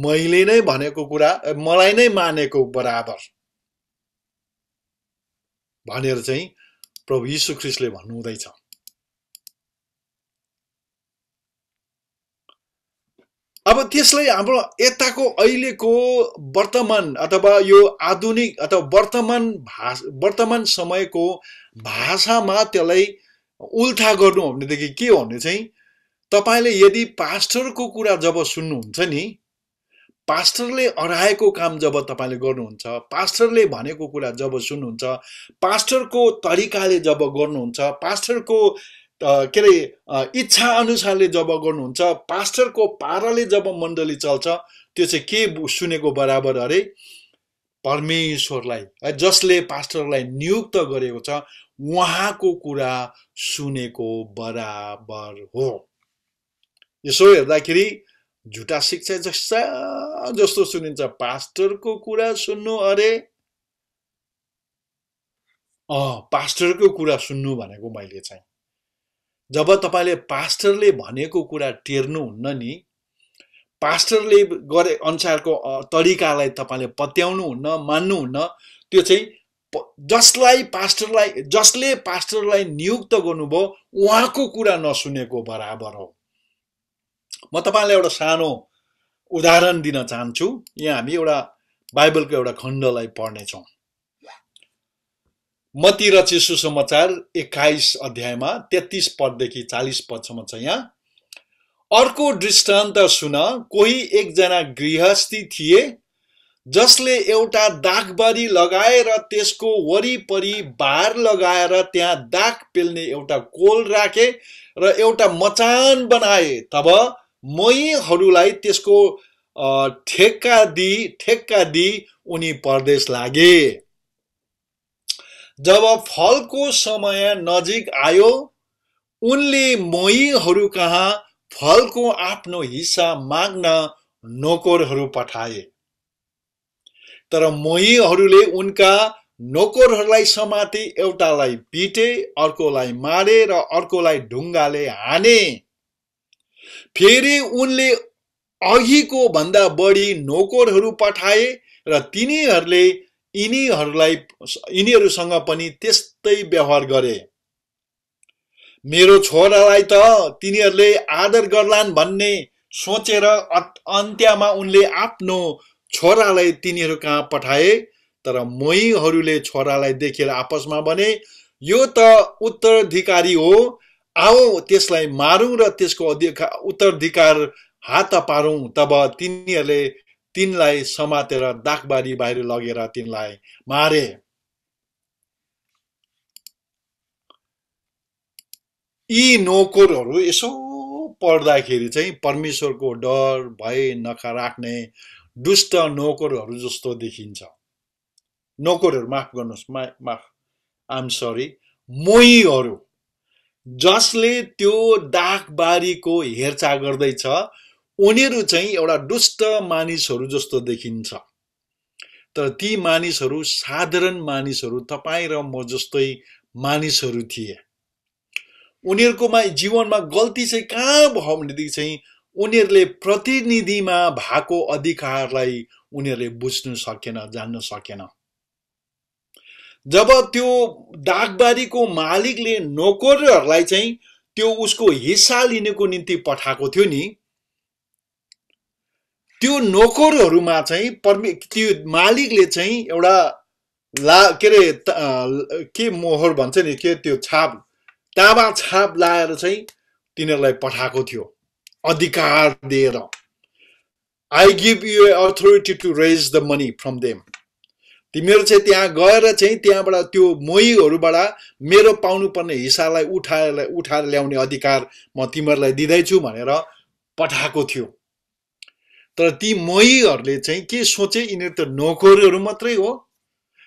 मैले नै भनेको कुरा मलाई नै मानेको बराबर भनेर चाहिँ प्रभु यीशु ख्रीष्टले भन्नुहुँदैछ अब त्यसलाई हाम्रो यताको अहिलेको वर्तमान अथवा यो आधुनिक अथवा वर्तमान समयको भाषामा त्यसलाई उल्था गर्नु हो भनेदेखि के हो भने चाहिँ तपाईले यदि पास्टरको कुरा जब सुन्नुहुन्छ नि, पास्टरले अराएको काम जब तपाईले गर्नुहुन्छ, पास्टरले भनेको कुरा जब सुन्नुहुन्छ, पास्टरको तरिकाले जब गर्नुहुन्छ, पास्टरको के अरे इच्छा अनुसारले जब गर्नुहुन्छ, पास्टरको पाराले जब मण्डली चल्छ, त्यो चाहिँ के सुनेको बराबर अरे? परमेश्वरलाई जसले पास्टरलाई नियुक्त गरेको छ उहाँको कुरा सुनेको बराबर हो। यसो हेर्दाखेरि झुटा शिक्षा जस्तो सुनिन्छ। पास्टरको कुरा सुन्नु अरे, पास्टरको कुरा सुन्नु भनेको मैले चाहिँ जब तपाईले पास्टरले भनेको कुरा टेर्नुहुन्न नि, पास्टरले गरे अनुसारको तरिकालाई तपाईले पत्याउनुहुन्न, मान्नुहुन्न, त्यो चाहिँ जसले पास्टरलाई नियुक्त गर्नुभयो उहाँको कुरा नसुनेको बराबर हो। म तपाईलाई एउटा सानो उदाहरण दिन चाहन्छु। यहाँ हामी एउटा बाइबलको एउटा खण्डलाई पढ्नेछौँ। मत्ती रचित सुसमाचार 21 अध्यायमा 33 पददेखि 40 पदसम्म छ। यहाँ अर्को दृष्टान्त सुन। कोही एकजना गृहस्थी थिए जसले एउटा दागबारी लगाएर त्यसको वरिपरि बार लगाएर त्यहाँ दाग पेल्ने एउटा कोल राखे र एउटा मचान बनाए। तब मोहीहरूलाई त्यसको ठेक्का दिई उनी परदेश लागे। जब फलको समय नजिक आयो उनले मोहीहरू कहाँ फलको आफ्नो हिस्सा माग्न नोकरहरू पठाए। तर मोहीहरूले उनका नोकरहरूलाई समाते, एउटालाई पिटे, अर्कोलाई मारे र अर्कोलाई ढुङ्गाले हाने। फेरि उनले अघिको भन्दा बढी नोकरहरू पठाए र तिनीहरूले यिनीहरूसँग पनि त्यस्तै व्यवहार गरे। मेरो छोरालाई त तिनीहरूले आदर गर्लान् भन्ने सोचेर अन्त्यमा उनले आफ्नो छोरालाई तिनीहरू कहाँ पठाए। तर मोहीहरूले छोरालाई देखेर आपसमा भने, यो त उत्तराधिकारी हो, आओ त्यसलाई मारौँ र त्यसको उत्तराधिकार हात पारौँ। तब तिनीहरूले तिनलाई समातेर दागबारी बाहिर लगेर तिनलाई मारे। यी नोकरहरू यसो पढ्दाखेरि चाहिँ परमेश्वरको डर भय नराख्ने दुष्ट नोकरहरू जस्तो देखिन्छ। नोकरहरू, माफ गर्नुहोस्, आइएम सरी, मोहीहरू जसले त्यो दागबारीको हेरचाह गर्दैछ उनीहरू चाहिँ एउटा दुष्ट मानिसहरू जस्तो देखिन्छ। तर ती मानिसहरू साधारण मानिसहरू, तपाईँ र म जस्तै मानिसहरू थिए। उनीहरूकोमा जीवनमा गल्ती चाहिँ कहाँ भयो भनेदेखि चाहिँ उनीहरूले प्रतिनिधिमा भएको अधिकारलाई उनीहरूले बुझ्नु सकेन, जान्न सकेन। जब त्यो दागबारीको मालिकले नोकरहरूलाई चाहिँ त्यो उसको हिस्सा लिनको निम्ति पठाएको थियो नि, त्यो नोकरहरूमा चाहिँ त्यो मालिकले चाहिँ एउटा के मोहर भन्छ नि, के त्यो छाप, ताबा छाप लाएर चाहिँ तिनीहरूलाई पठाएको थियो अधिकार दिएर। I give you authority to raise the money from them. तिमीहरू चाहिँ त्यहाँ गएर चाहिँ त्यहाँबाट त्यो मोहीहरूबाट मेरो पाउनुपर्ने हिस्सालाई उठाएर ल्याउने अधिकार म तिमीहरूलाई दिँदैछु भनेर पठाएको थियो। तर ती मोहीहरूले चाहिँ के सोचे, यिनीहरू त नोकरहरू मात्रै हो,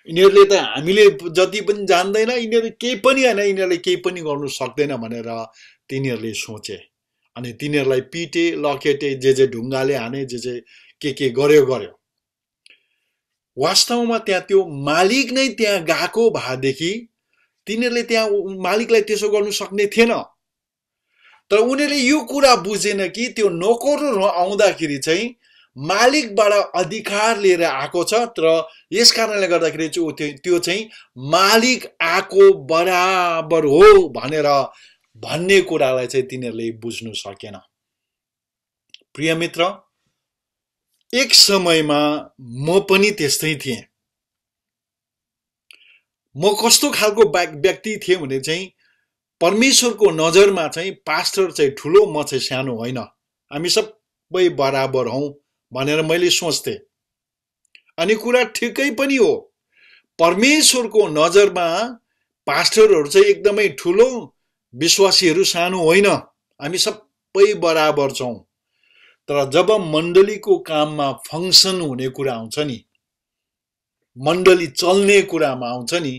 यिनीहरूले त हामीले जति पनि जान्दैन, यिनीहरू केही पनि हैन, यिनीहरूले केही पनि गर्नु सक्दैन भनेर तिनीहरूले सोचे। अनि तिनीहरूलाई पिटे, लखेटे, जे ढुङ्गाले हाने, जे के गर्यो। वास्तवमा त्यहाँ त्यो मालिक नै त्यहाँ गएको भएदेखि तिनीहरूले त्यहाँ मालिकलाई त्यसो गर्नु सक्ने थिएन। तर उनीहरूले यो कुरा बुझेन कि त्यो नोकरहरू आउँदाखेरि चाहिँ मालिकबाट अधिकार लिएर आएको छ। तर यस कारणले गर्दाखेरि चाहिँ त्यो चाहिँ मालिक आएको बराबर हो भनेर भन्ने कुरालाई चाहिँ तिनीहरूले बुझ्नु सकेन। प्रिय मित्र, एक समयमा म पनि त्यस्तै थिएँ। म कस्तो खालको व्यक्ति थिएँ भने चाहिँ परमेश्वरको नजरमा चाहिँ पास्टर चाहिँ ठुलो, म चाहिँ सानो होइन, हामी सबै बराबर हौं भनेर मैले सोच्थेँ। अनि कुरा ठिकै पनि हो। परमेश्वरको नजरमा पास्टरहरू चाहिँ एकदमै ठुलो, विश्वासीहरू सानो होइन, हामी सबै बराबर छौं। तर जब मण्डलीको काममा फंक्सन हुने कुरा आउँछ नि, मण्डली चल्ने कुरामा आउँछ नि,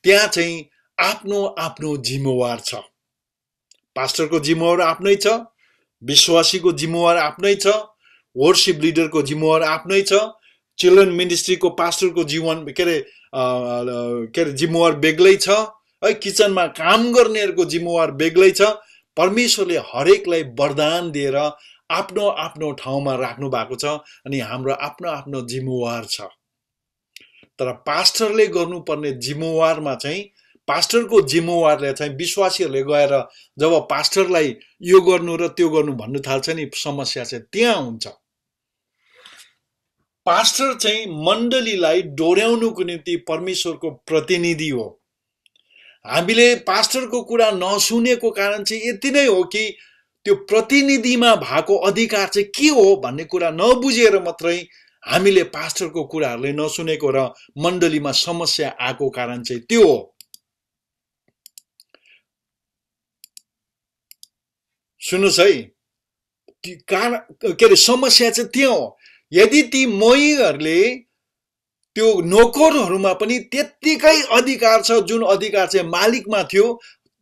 त्यहाँ चाहिँ आफ्नो आफ्नो जिम्मेवार छ। पास्टरको जिम्मेवार आफ्नै छ, विश्वासीको जिम्मेवार आफ्नै छ, वर्शिप लिडरको जिम्मेवार आफ्नै छ, चिल्ड्रन मिनिस्ट्रीको पास्टरको जीवन के अरे जिम्मेवार बेग्लै छ, है किचनमा काम गर्नेहरूको जिम्मेवार बेग्लै छ। परमेश्वरले हरेकलाई वरदान दिएर आफ्नो आफ्नो ठाउँमा राख्नु भएको छ अनि हाम्रो आफ्नो आफ्नो जिम्मेवार छ। तर पास्टरले गर्नुपर्ने जिम्मेवारमा चाहिँ पास्टरको जिम्मेवारले चाहिँ विश्वासीहरूले गएर जब पास्टरलाई यो गर्नु र त्यो गर्नु भन्नु थाल्छ नि, समस्या चाहिँ त्यहाँ हुन्छ। पास्टर चाहिँ मण्डलीलाई डोर्याउनुको निम्ति परमेश्वरको प्रतिनिधि हो। हामीले पास्टरको कुरा नसुनेको कारण चाहिँ यति नै हो कि त्यो प्रतिनिधिमा भएको अधिकार चाहिँ के हो भन्ने कुरा नबुझेर मात्रै हामीले पास्टरको कुराहरूले नसुनेको र मण्डलीमा समस्या आएको कारण चाहिँ त्यो हो। सुन्नुस् है, के अरे समस्या चाहिँ त्यहाँ हो। यदि ती मोहीहरूले त्यो नोकरहरूमा पनि त्यत्तिकै अधिकार छ जुन अधिकार चाहिँ मालिकमा थियो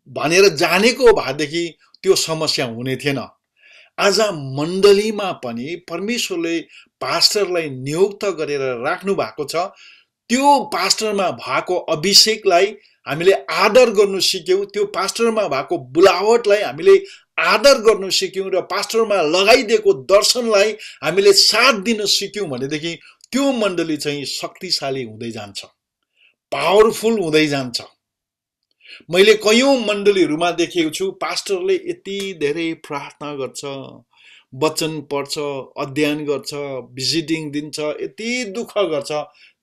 भनेर जानेको भएदेखि त्यो समस्या हुने थिएन। आज मण्डलीमा पनि परमेश्वरले पास्टरलाई नियुक्त गरेर राख्नु भएको छ। त्यो पास्टरमा भएको अभिषेकलाई हामीले आदर गर्नु सिक्यौं, त्यो पास्टरमा भएको बुलावटलाई हामीले आदर गर्नु सिक्यौं र पास्टरमा लगाइदिएको दर्शनलाई हामीले साथ दिन सिक्यौं भनेदेखि त्यो मण्डली चाहिँ शक्तिशाली हुँदै जान्छ, पावरफुल हुँदै जान्छ। मैले कयौं मण्डलीहरूमा देखेको छु, पास्टरले यति धेरै प्रार्थना गर्छ, वचन पढ्छ, अध्ययन गर्छ, भिजिटिङ दिन्छ, यति दुःख गर्छ,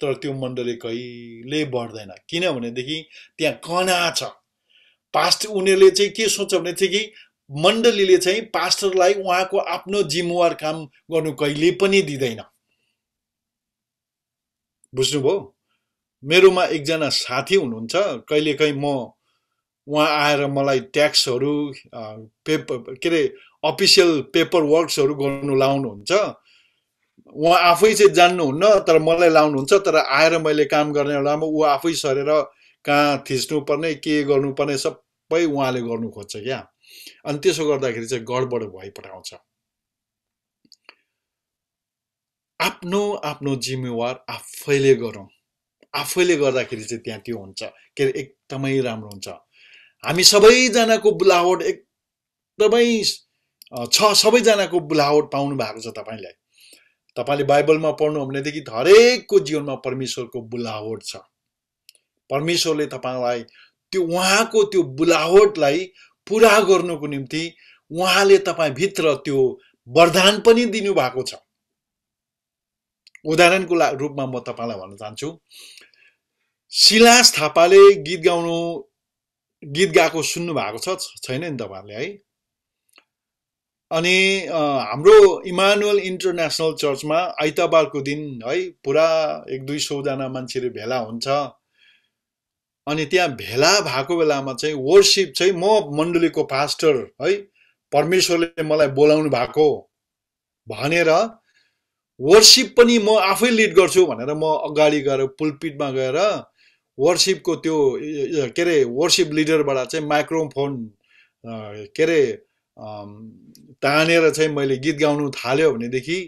तर त्यो मण्डली कहिले बढ्दैन। किनभनेदेखि त्यहाँ कना छ। उनीहरूले चाहिँ के सोच्छ भने चाहिँ कि मण्डलीले चाहिँ पास्टरलाई उहाँको आफ्नो जिम्मेवार काम गर्नु कहिले पनि दिँदैन। बुझ्नुभयो? मेरोमा एकजना साथी हुनुहुन्छ, कहिलेकाहीँ म उहाँ आएर मलाई ट्याक्सहरू के अरे अफिसियल पेपर वर्क्सहरू गर्नु लाउनुहुन्छ। उहाँ आफै चाहिँ जान्नुहुन्न तर मलाई लाउनुहुन्छ। तर आएर मैले काम गर्ने बेलामा ऊ आफै सरेर कहाँ थिच्नुपर्ने, के गर्नुपर्ने सबै उहाँले गर्नु खोज्छ क्या। अनि त्यसो गर्दाखेरि चाहिँ गडबड भइपठाउँछ। आफ्नो आफ्नो जिम्मेवार आफैले गरौँ। आफैले गर्दाखेरि चाहिँ त्यहाँ त्यो हुन्छ के एकदमै राम्रो हुन्छ। हामी सबैजनाको बुलावट एकदमै छ, सबैजनाको बुलावट पाउनु भएको छ तपाईले। तपाईले बाइबलमा पढ्नु भनेदेखि हरेकको जीवनमा परमेश्वरको बुलावट छ। परमेश्वरले तपाईलाई त्यो उहाँको त्यो बुलावटलाई पूरा गर्नुको निम्ति उहाँले तपाई भित्र त्यो वरदान पनि दिनु भएको छ। उदाहरणको रूपमा म तपाईलाई भन्न चाहन्छु, सिलास थापाले गीत गाएको सुन्नु भएको छ छैन नि तपाईहरुले है? अनि हाम्रो इमानुएल इन्टरनेशनल चर्चमा आइतबारको दिन है पुरा 100-200 जना मान्छेहरु भेला हुन्छ। अनि त्यहाँ भेला भएको बेलामा चाहिँ वर्शिप चाहिँ म मण्डलीको पास्टर है, परमेश्वरले मलाई बोलाउनु भएको भनेर वर्शिप पनि म आफै लिड गर्छु भनेर म अगाडि गएर पुलपिटमा गएर वर्शिपको त्यो के अरे वर्शिप लिडरबाट चाहिँ माइक्रोफोन के अरे तानेर चाहिँ मैले गीत गाउनु थाल्यो भनेदेखि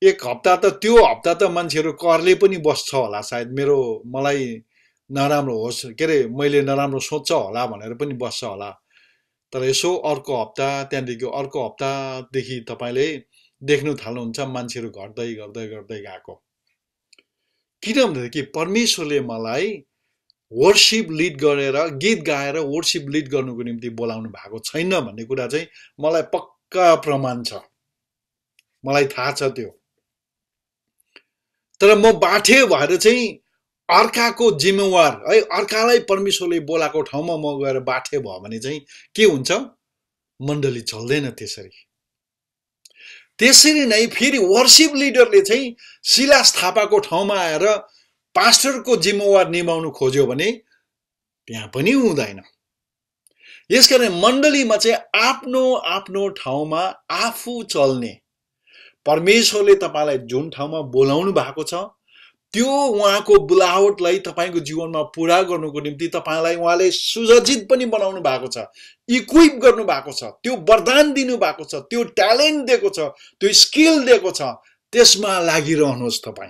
एक हप्ता त त्यो हप्ता त मान्छेहरु करले पनि बस्छ होला सायद, मेरो मलाई नराम्रो होस् के अरे मैले नराम्रो सोच्छ होला भनेर पनि बस्छ होला। तर यसो अर्को हप्ता त्यहाँदेखि अर्को हप्तादेखि तपाईले देख्नु थाल्नुहुन्छ मान्छेहरु घट्दै गर्दै गर्दै गएको। किनभनेदेखि परमेश्वरले मलाई वर्शिप लिड गरेर गीत गाएर वर्शिप लिड गर्नुको निम्ति बोलाउनु भएको छैन भन्ने कुरा चाहिँ मलाई पक्का प्रमाण छ, मलाई थाहा छ त्यो। तर म बाठे भएर चाहिँ अर्काको जिम्मेवार है अर्कालाई परमेश्वरले बोलाएको ठाउँमा म गएर बाठे भयो भने चाहिँ के हुन्छ मण्डली चल्दैन त्यसरी त्यसरी नै फेरि वर्शिप लिडरले चाहिँ सिलास थापाको ठाउँमा आएर पास्टरको जिम्मेवार निभाउनु खोज्यो भने त्यहाँ पनि हुँदैन यसकारण मण्डलीमा चाहिँ आफ्नो आफ्नो ठाउँमा आफू चल्ने परमेश्वरले तपाईलाई जुन ठाउँमा बोलाउनु भएको छ त्यो उहाँको बुलावटलाई तपाईको जीवनमा पूरा गर्नको निम्ति तपाईलाई उहाँले सुसज्जित पनि बनाउनु भएको छ इक्विप गर्नु भएको छ त्यो वरदान दिनु भएको छ त्यो ट्यालेन्ट दिएको छ त्यो स्किल दिएको छ त्यसमा लागिरहनुहोस् तपाई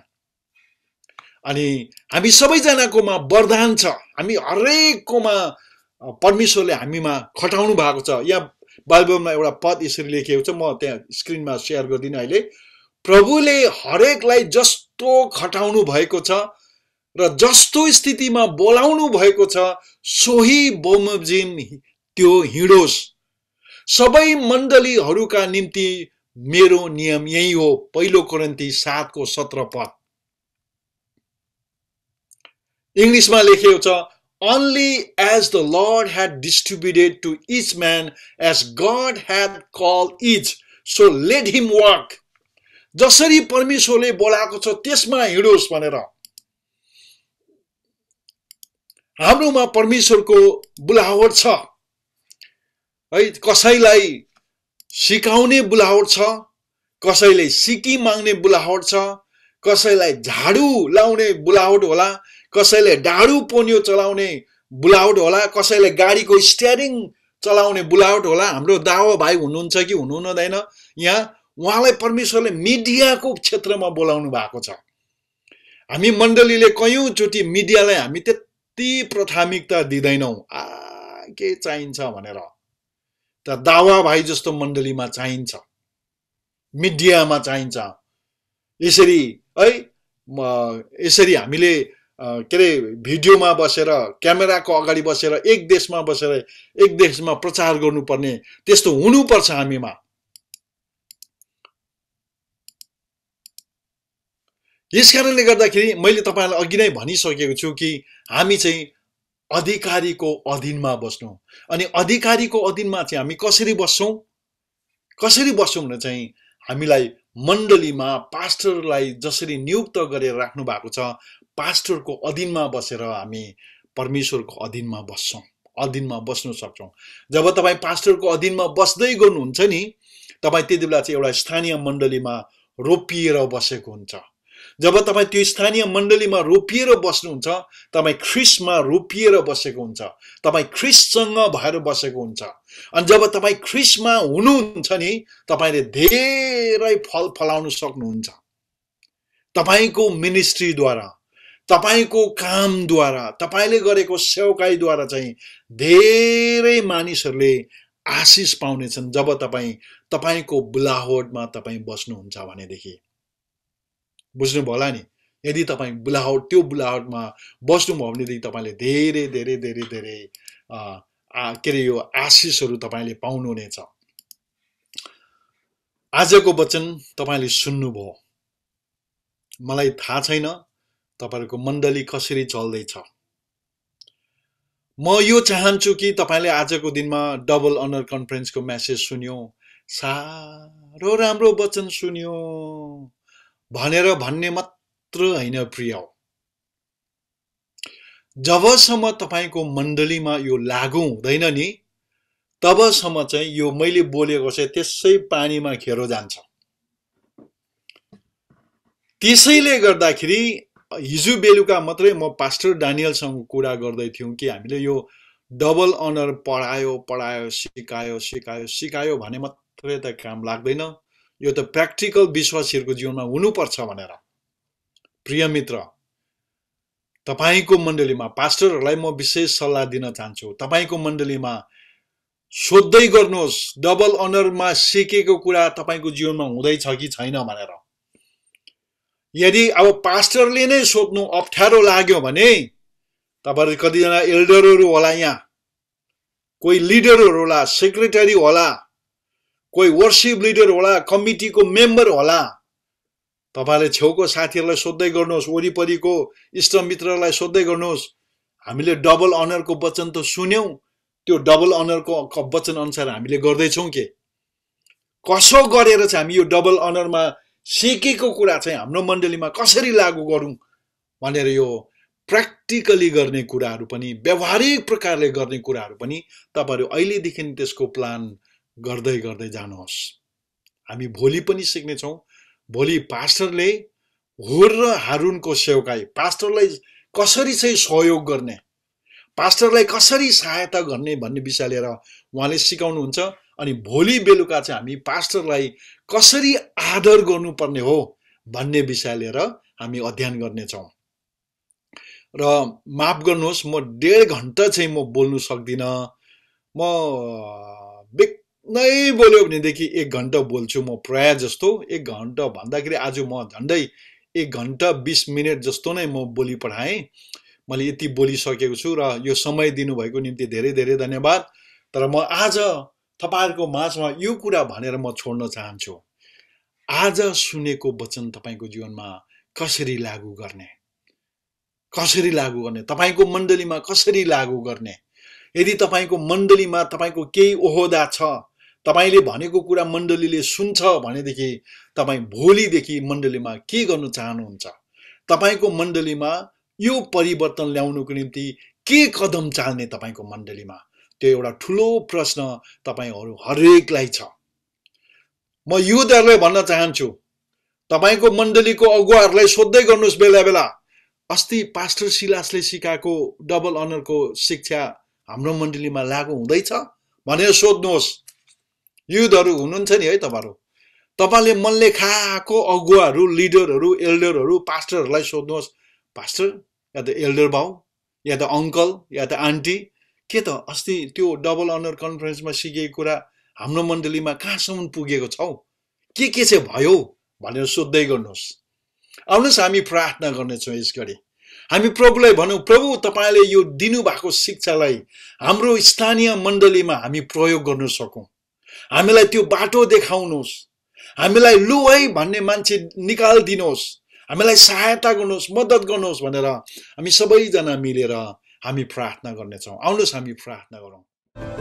अनि हामी सबैजनाकोमा वरदान छ हामी हरेककोमा परमेश्वरले हामीमा खटाउनु भएको छ यहाँ बाइबलमा एउटा पद यसरी लेखिएको छ म त्यहाँ स्क्रिनमा शेयर गर्दिन अहिले प्रभुले हरेकलाई जस्तो खटाउनु भएको छ र जस्तो स्थितिमा बोलाउनु भएको छ सोही बमोजिम त्यो हिँडोस् सबै मण्डलीहरूका निम्ति मेरो नियम यही हो पहिलो कोरिन्थी 7 को 17 पद इंग्लिशमा लेखिएको छ only as the Lord had distributed to each man as God had called each so let him walk जसरी परमेश्वरले बोलाएको छ त्यसमा हिँडोस् भनेर हाम्रोमा परमेश्वरको बुलावट छ है कसैलाई सिकाउने बुलावट छ कसैले सिकी माग्ने बुलावट छ कसैलाई झाडु लाउने बुलावट होला कसैले डाडु पोन्यो चलाउने बुलावट होला कसैले गाडीको स्टियरिङ चलाउने बुलावट होला हाम्रो दावा भाइ हुनुहुन्छ कि हुनुहुँदैन यहाँ उहाँलाई परमेश्वरले मिडियाको क्षेत्रमा बोलाउनु भएको छ हामी मण्डलीले कयौं चोटी मिडियालाई हामी त्यति प्राथमिकता दिदैनौं के चाहिन्छ भनेर त दावा भाइ जस्तो मण्डलीमा चाहिन्छ मिडियामा चाहिन्छ यसरी है यसरी हामीले के रे भिडियोमा बसेर क्यामेराको अगाडि बसेर एक देशमा प्रचार गर्नुपर्ने त्यस्तो हुनुपर्छ हामीमा यसकारणले गर्दाखेरि मैले तपाईलाई अघि नै भनिसकेको छु कि हामी चाहिँ अधिकारीको अधीनमा बस्नु अनि अधिकारीको अधीनमा चाहिँ हामी कसरी बस्छौं भने चाहिँ हामीलाई मण्डलीमा पास्टरलाई जसरी नियुक्त गरेर राख्नु भएको छ पास्टरको अधीनमा बसेर हामी परमेश्वरको अधीनमा बस्छौं अधीनमा बस्न सक्छौं जब तपाई पास्टरको अधीनमा बस्दै गर्नुहुन्छ नि तपाई त्यतिबेला चाहिँ एउटा स्थानीय मण्डलीमा रोपिएर बसेको हुन्छ जब तपाई त्यो स्थानीय मण्डलीमा रोपिएर बस्नुहुन्छ तपाई ख्रीष्टमा रोपिएर बसेको हुन्छ तपाई ख्रीष्टसँग भएर बसेको हुन्छ अनि जब तपाई ख्रीष्टमा हुनुहुन्छ नि तपाईले धेरै फल फलाउन सक्नुहुन्छ तपाईको मिनिस्ट्री द्वारा तपाईको काम द्वारा तपाईले गरेको सेवकाई द्वारा चाहिँ धेरै मानिसहरुले आशिष पाउनेछन् जब तपाईको बुलावटमा तपाई बस्नुहुन्छ भनेदेखि बुझ्नु भयो होला नि यदि तपाई त्यो बुलावटमा बस्नुभयो भनेदेखि तपाईले धेरै धेरै धेरै धेरै के रे यो आशिषहरु तपाईले पाउनुहुनेछ आजको वचन तपाईले सुन्नुभयो मलाई थाहा छैन तपाईहरुको मण्डली कसरी चल्दै छ म यो चाहन्छु कि तपाईले आजको दिनमा डबल अनर कन्फरेन्सको मेसेज सुन्यो सारो राम्रो वचन सुन्यो भनेर भन्ने मात्र हैन प्रिय जबसम्म तपाईको मण्डलीमा यो लागू हुँदैन नि तबसम्म चाहिँ यो मैले बोलेको चाहिँ त्यसै पानीमा खेरो जान्छ त्यसैले गर्दाखेरि हिजो बेलुका मात्रै म पास्टर डानियलसँग कुरा गर्दै थियौं कि हामीले यो डबल अनर पढायो सिकायो भने मात्रै त काम लाग्दैन यो त प्र्याक्टिकल विश्वासीहरुको जीवनमा हुनुपर्छ भनेर प्रिय मित्र तपाईको मण्डलीमा पास्टरहरुलाई म विशेष सल्लाह दिन चाहन्छु तपाईको मण्डलीमा सोध्दै गर्नुहोस् डबल अनरमा सिकेको कुरा तपाईको जीवनमा हुँदैछ कि छैन भनेर यदि अब पास्टरले नै सोध्नु अप्ठ्यारो लाग्यो भने तपाईहरु कतिजना एल्डरहरु होला यहाँ कोही लिडरहरु होला सेक्रेटरी होला कोही वर्शिप लिडर होला कमिटीको मेम्बर होला तपाईले छेउको साथीहरुलाई सोध्दै गर्नुहोस्, वरिपरिको इष्टमित्रलाई सोध्दै गर्नुहोस्। हामीले डबल अनरको वचन त सुन्यौं, त्यो डबल अनरको वचन अनुसार हामीले गर्दैछौं के? कसो गरेर चाहिँ हामी यो डबल अनरमा सिकेको कुरा चाहिँ हाम्रो मण्डलीमा कसरी लागू गरौं भनेर यो प्र्याक्टिकली गर्ने कुराहरू पनि, व्यवहारिक प्रकारले गर्ने कुराहरू पनि तपाईहरु अहिलेदेखि त्यसको प्लान गर्दै गर्दै जानुहोस्। हामी भोलि पनि सिक्ने छौं। भोलि पास्टरले हुर र हारुनको सेवकाई, पास्टरलाई कसरी चाहिँ सहयोग गर्ने, पास्टरलाई कसरी सहायता गर्ने भन्ने विषय लिएर उहाँले सिकाउनुहुन्छ। अनि भोलि बेलुका चाहिँ हामी पास्टरलाई कसरी आदर गर्नुपर्ने हो भन्ने विषय लिएर हामी अध्ययन गर्नेछौं। र माफ गर्नुहोस्, म 1.5 घण्टा चाहिँ म बोल्नु सक्दिन। म नै बोल्यो भनेदेखि 1 घण्टा बोल्छु म प्राय जस्तो। 1 घण्टा भन्दाखेरि आज म झन्डै 1 घण्टा 20 मिनेट जस्तो नै म बोली पठाएँ। मैले यति बोलिसकेको छु र यो समय दिनुभएको निम्ति धेरै धेरै धन्यवाद। तर म आज तपाईहरुको माझमा यो कुरा भनेर म छोड्न चाहन्छु। आज सुनेको वचन तपाईको जीवनमा कसरी लागू गर्ने, कसरी लागू गर्ने, तपाईको मण्डलीमा कसरी लागू गर्ने। यदि तपाईको मण्डलीमा तपाईको केही ओहदा छ, तपाईले भनेको कुरा मण्डलीले सुन्छ भनेदेखि तपाई भोलिदेखि मण्डलीमा के गर्न चाहनुहुन्छ, तपाईको मण्डलीमा यो परिवर्तन ल्याउनको निम्ति के कदम चाल्ने तपाईको मण्डलीमा, त्यो एउटा ठूलो प्रश्न तपाईहरु हरेकलाई छ। म युथहरुलाई भन्न चाहन्छु, तपाईको मण्डलीको अगुवाहरुलाई सोध्दै गर्नुस् बेला बेला, अस्ति पास्टर सिलासले सिकाएको डबल अनरको शिक्षा हाम्रो मण्डलीमा लागू हुँदैछ भनेर सोध्नुहोस्। युथहरु हुनुहुन्छ नि है तपाईहरु, तपाईले मनले खाएको अगुवाहरु, लिडरहरु, एल्डरहरु, पास्टरहरुलाई सोध्नुहोस्, पास्टर या त एल्डर बाउ या त अंकल या त आन्टी, के त अस्ति त्यो डबल अनर कन्फरेन्समा सिकेको कुरा हाम्रो मण्डलीमा कहाँसम्म पुगेको छ, के चाहिँ भयो भनेर सोध्दै गर्नुहोस्। आउनुहोस् हामी प्रार्थना गर्नेछौं यस घडी। हामी प्रभुलाई भनौं, प्रभु तपाईले यो दिनुभएको शिक्षालाई हाम्रो स्थानीय मण्डलीमा हामी प्रयोग गर्न सकौं। हामीलाई त्यो बाटो देखाउनुहोस्, हामीलाई लु है भन्ने मान्छे निकाल्दिनुहोस्, हामीलाई सहायता गर्नुहोस्, मद्दत गर्नुहोस् भनेर हामी सबैजना मिलेर हामी प्रार्थना गर्नेछौं। आउनुहोस् हामी प्रार्थना गरौं।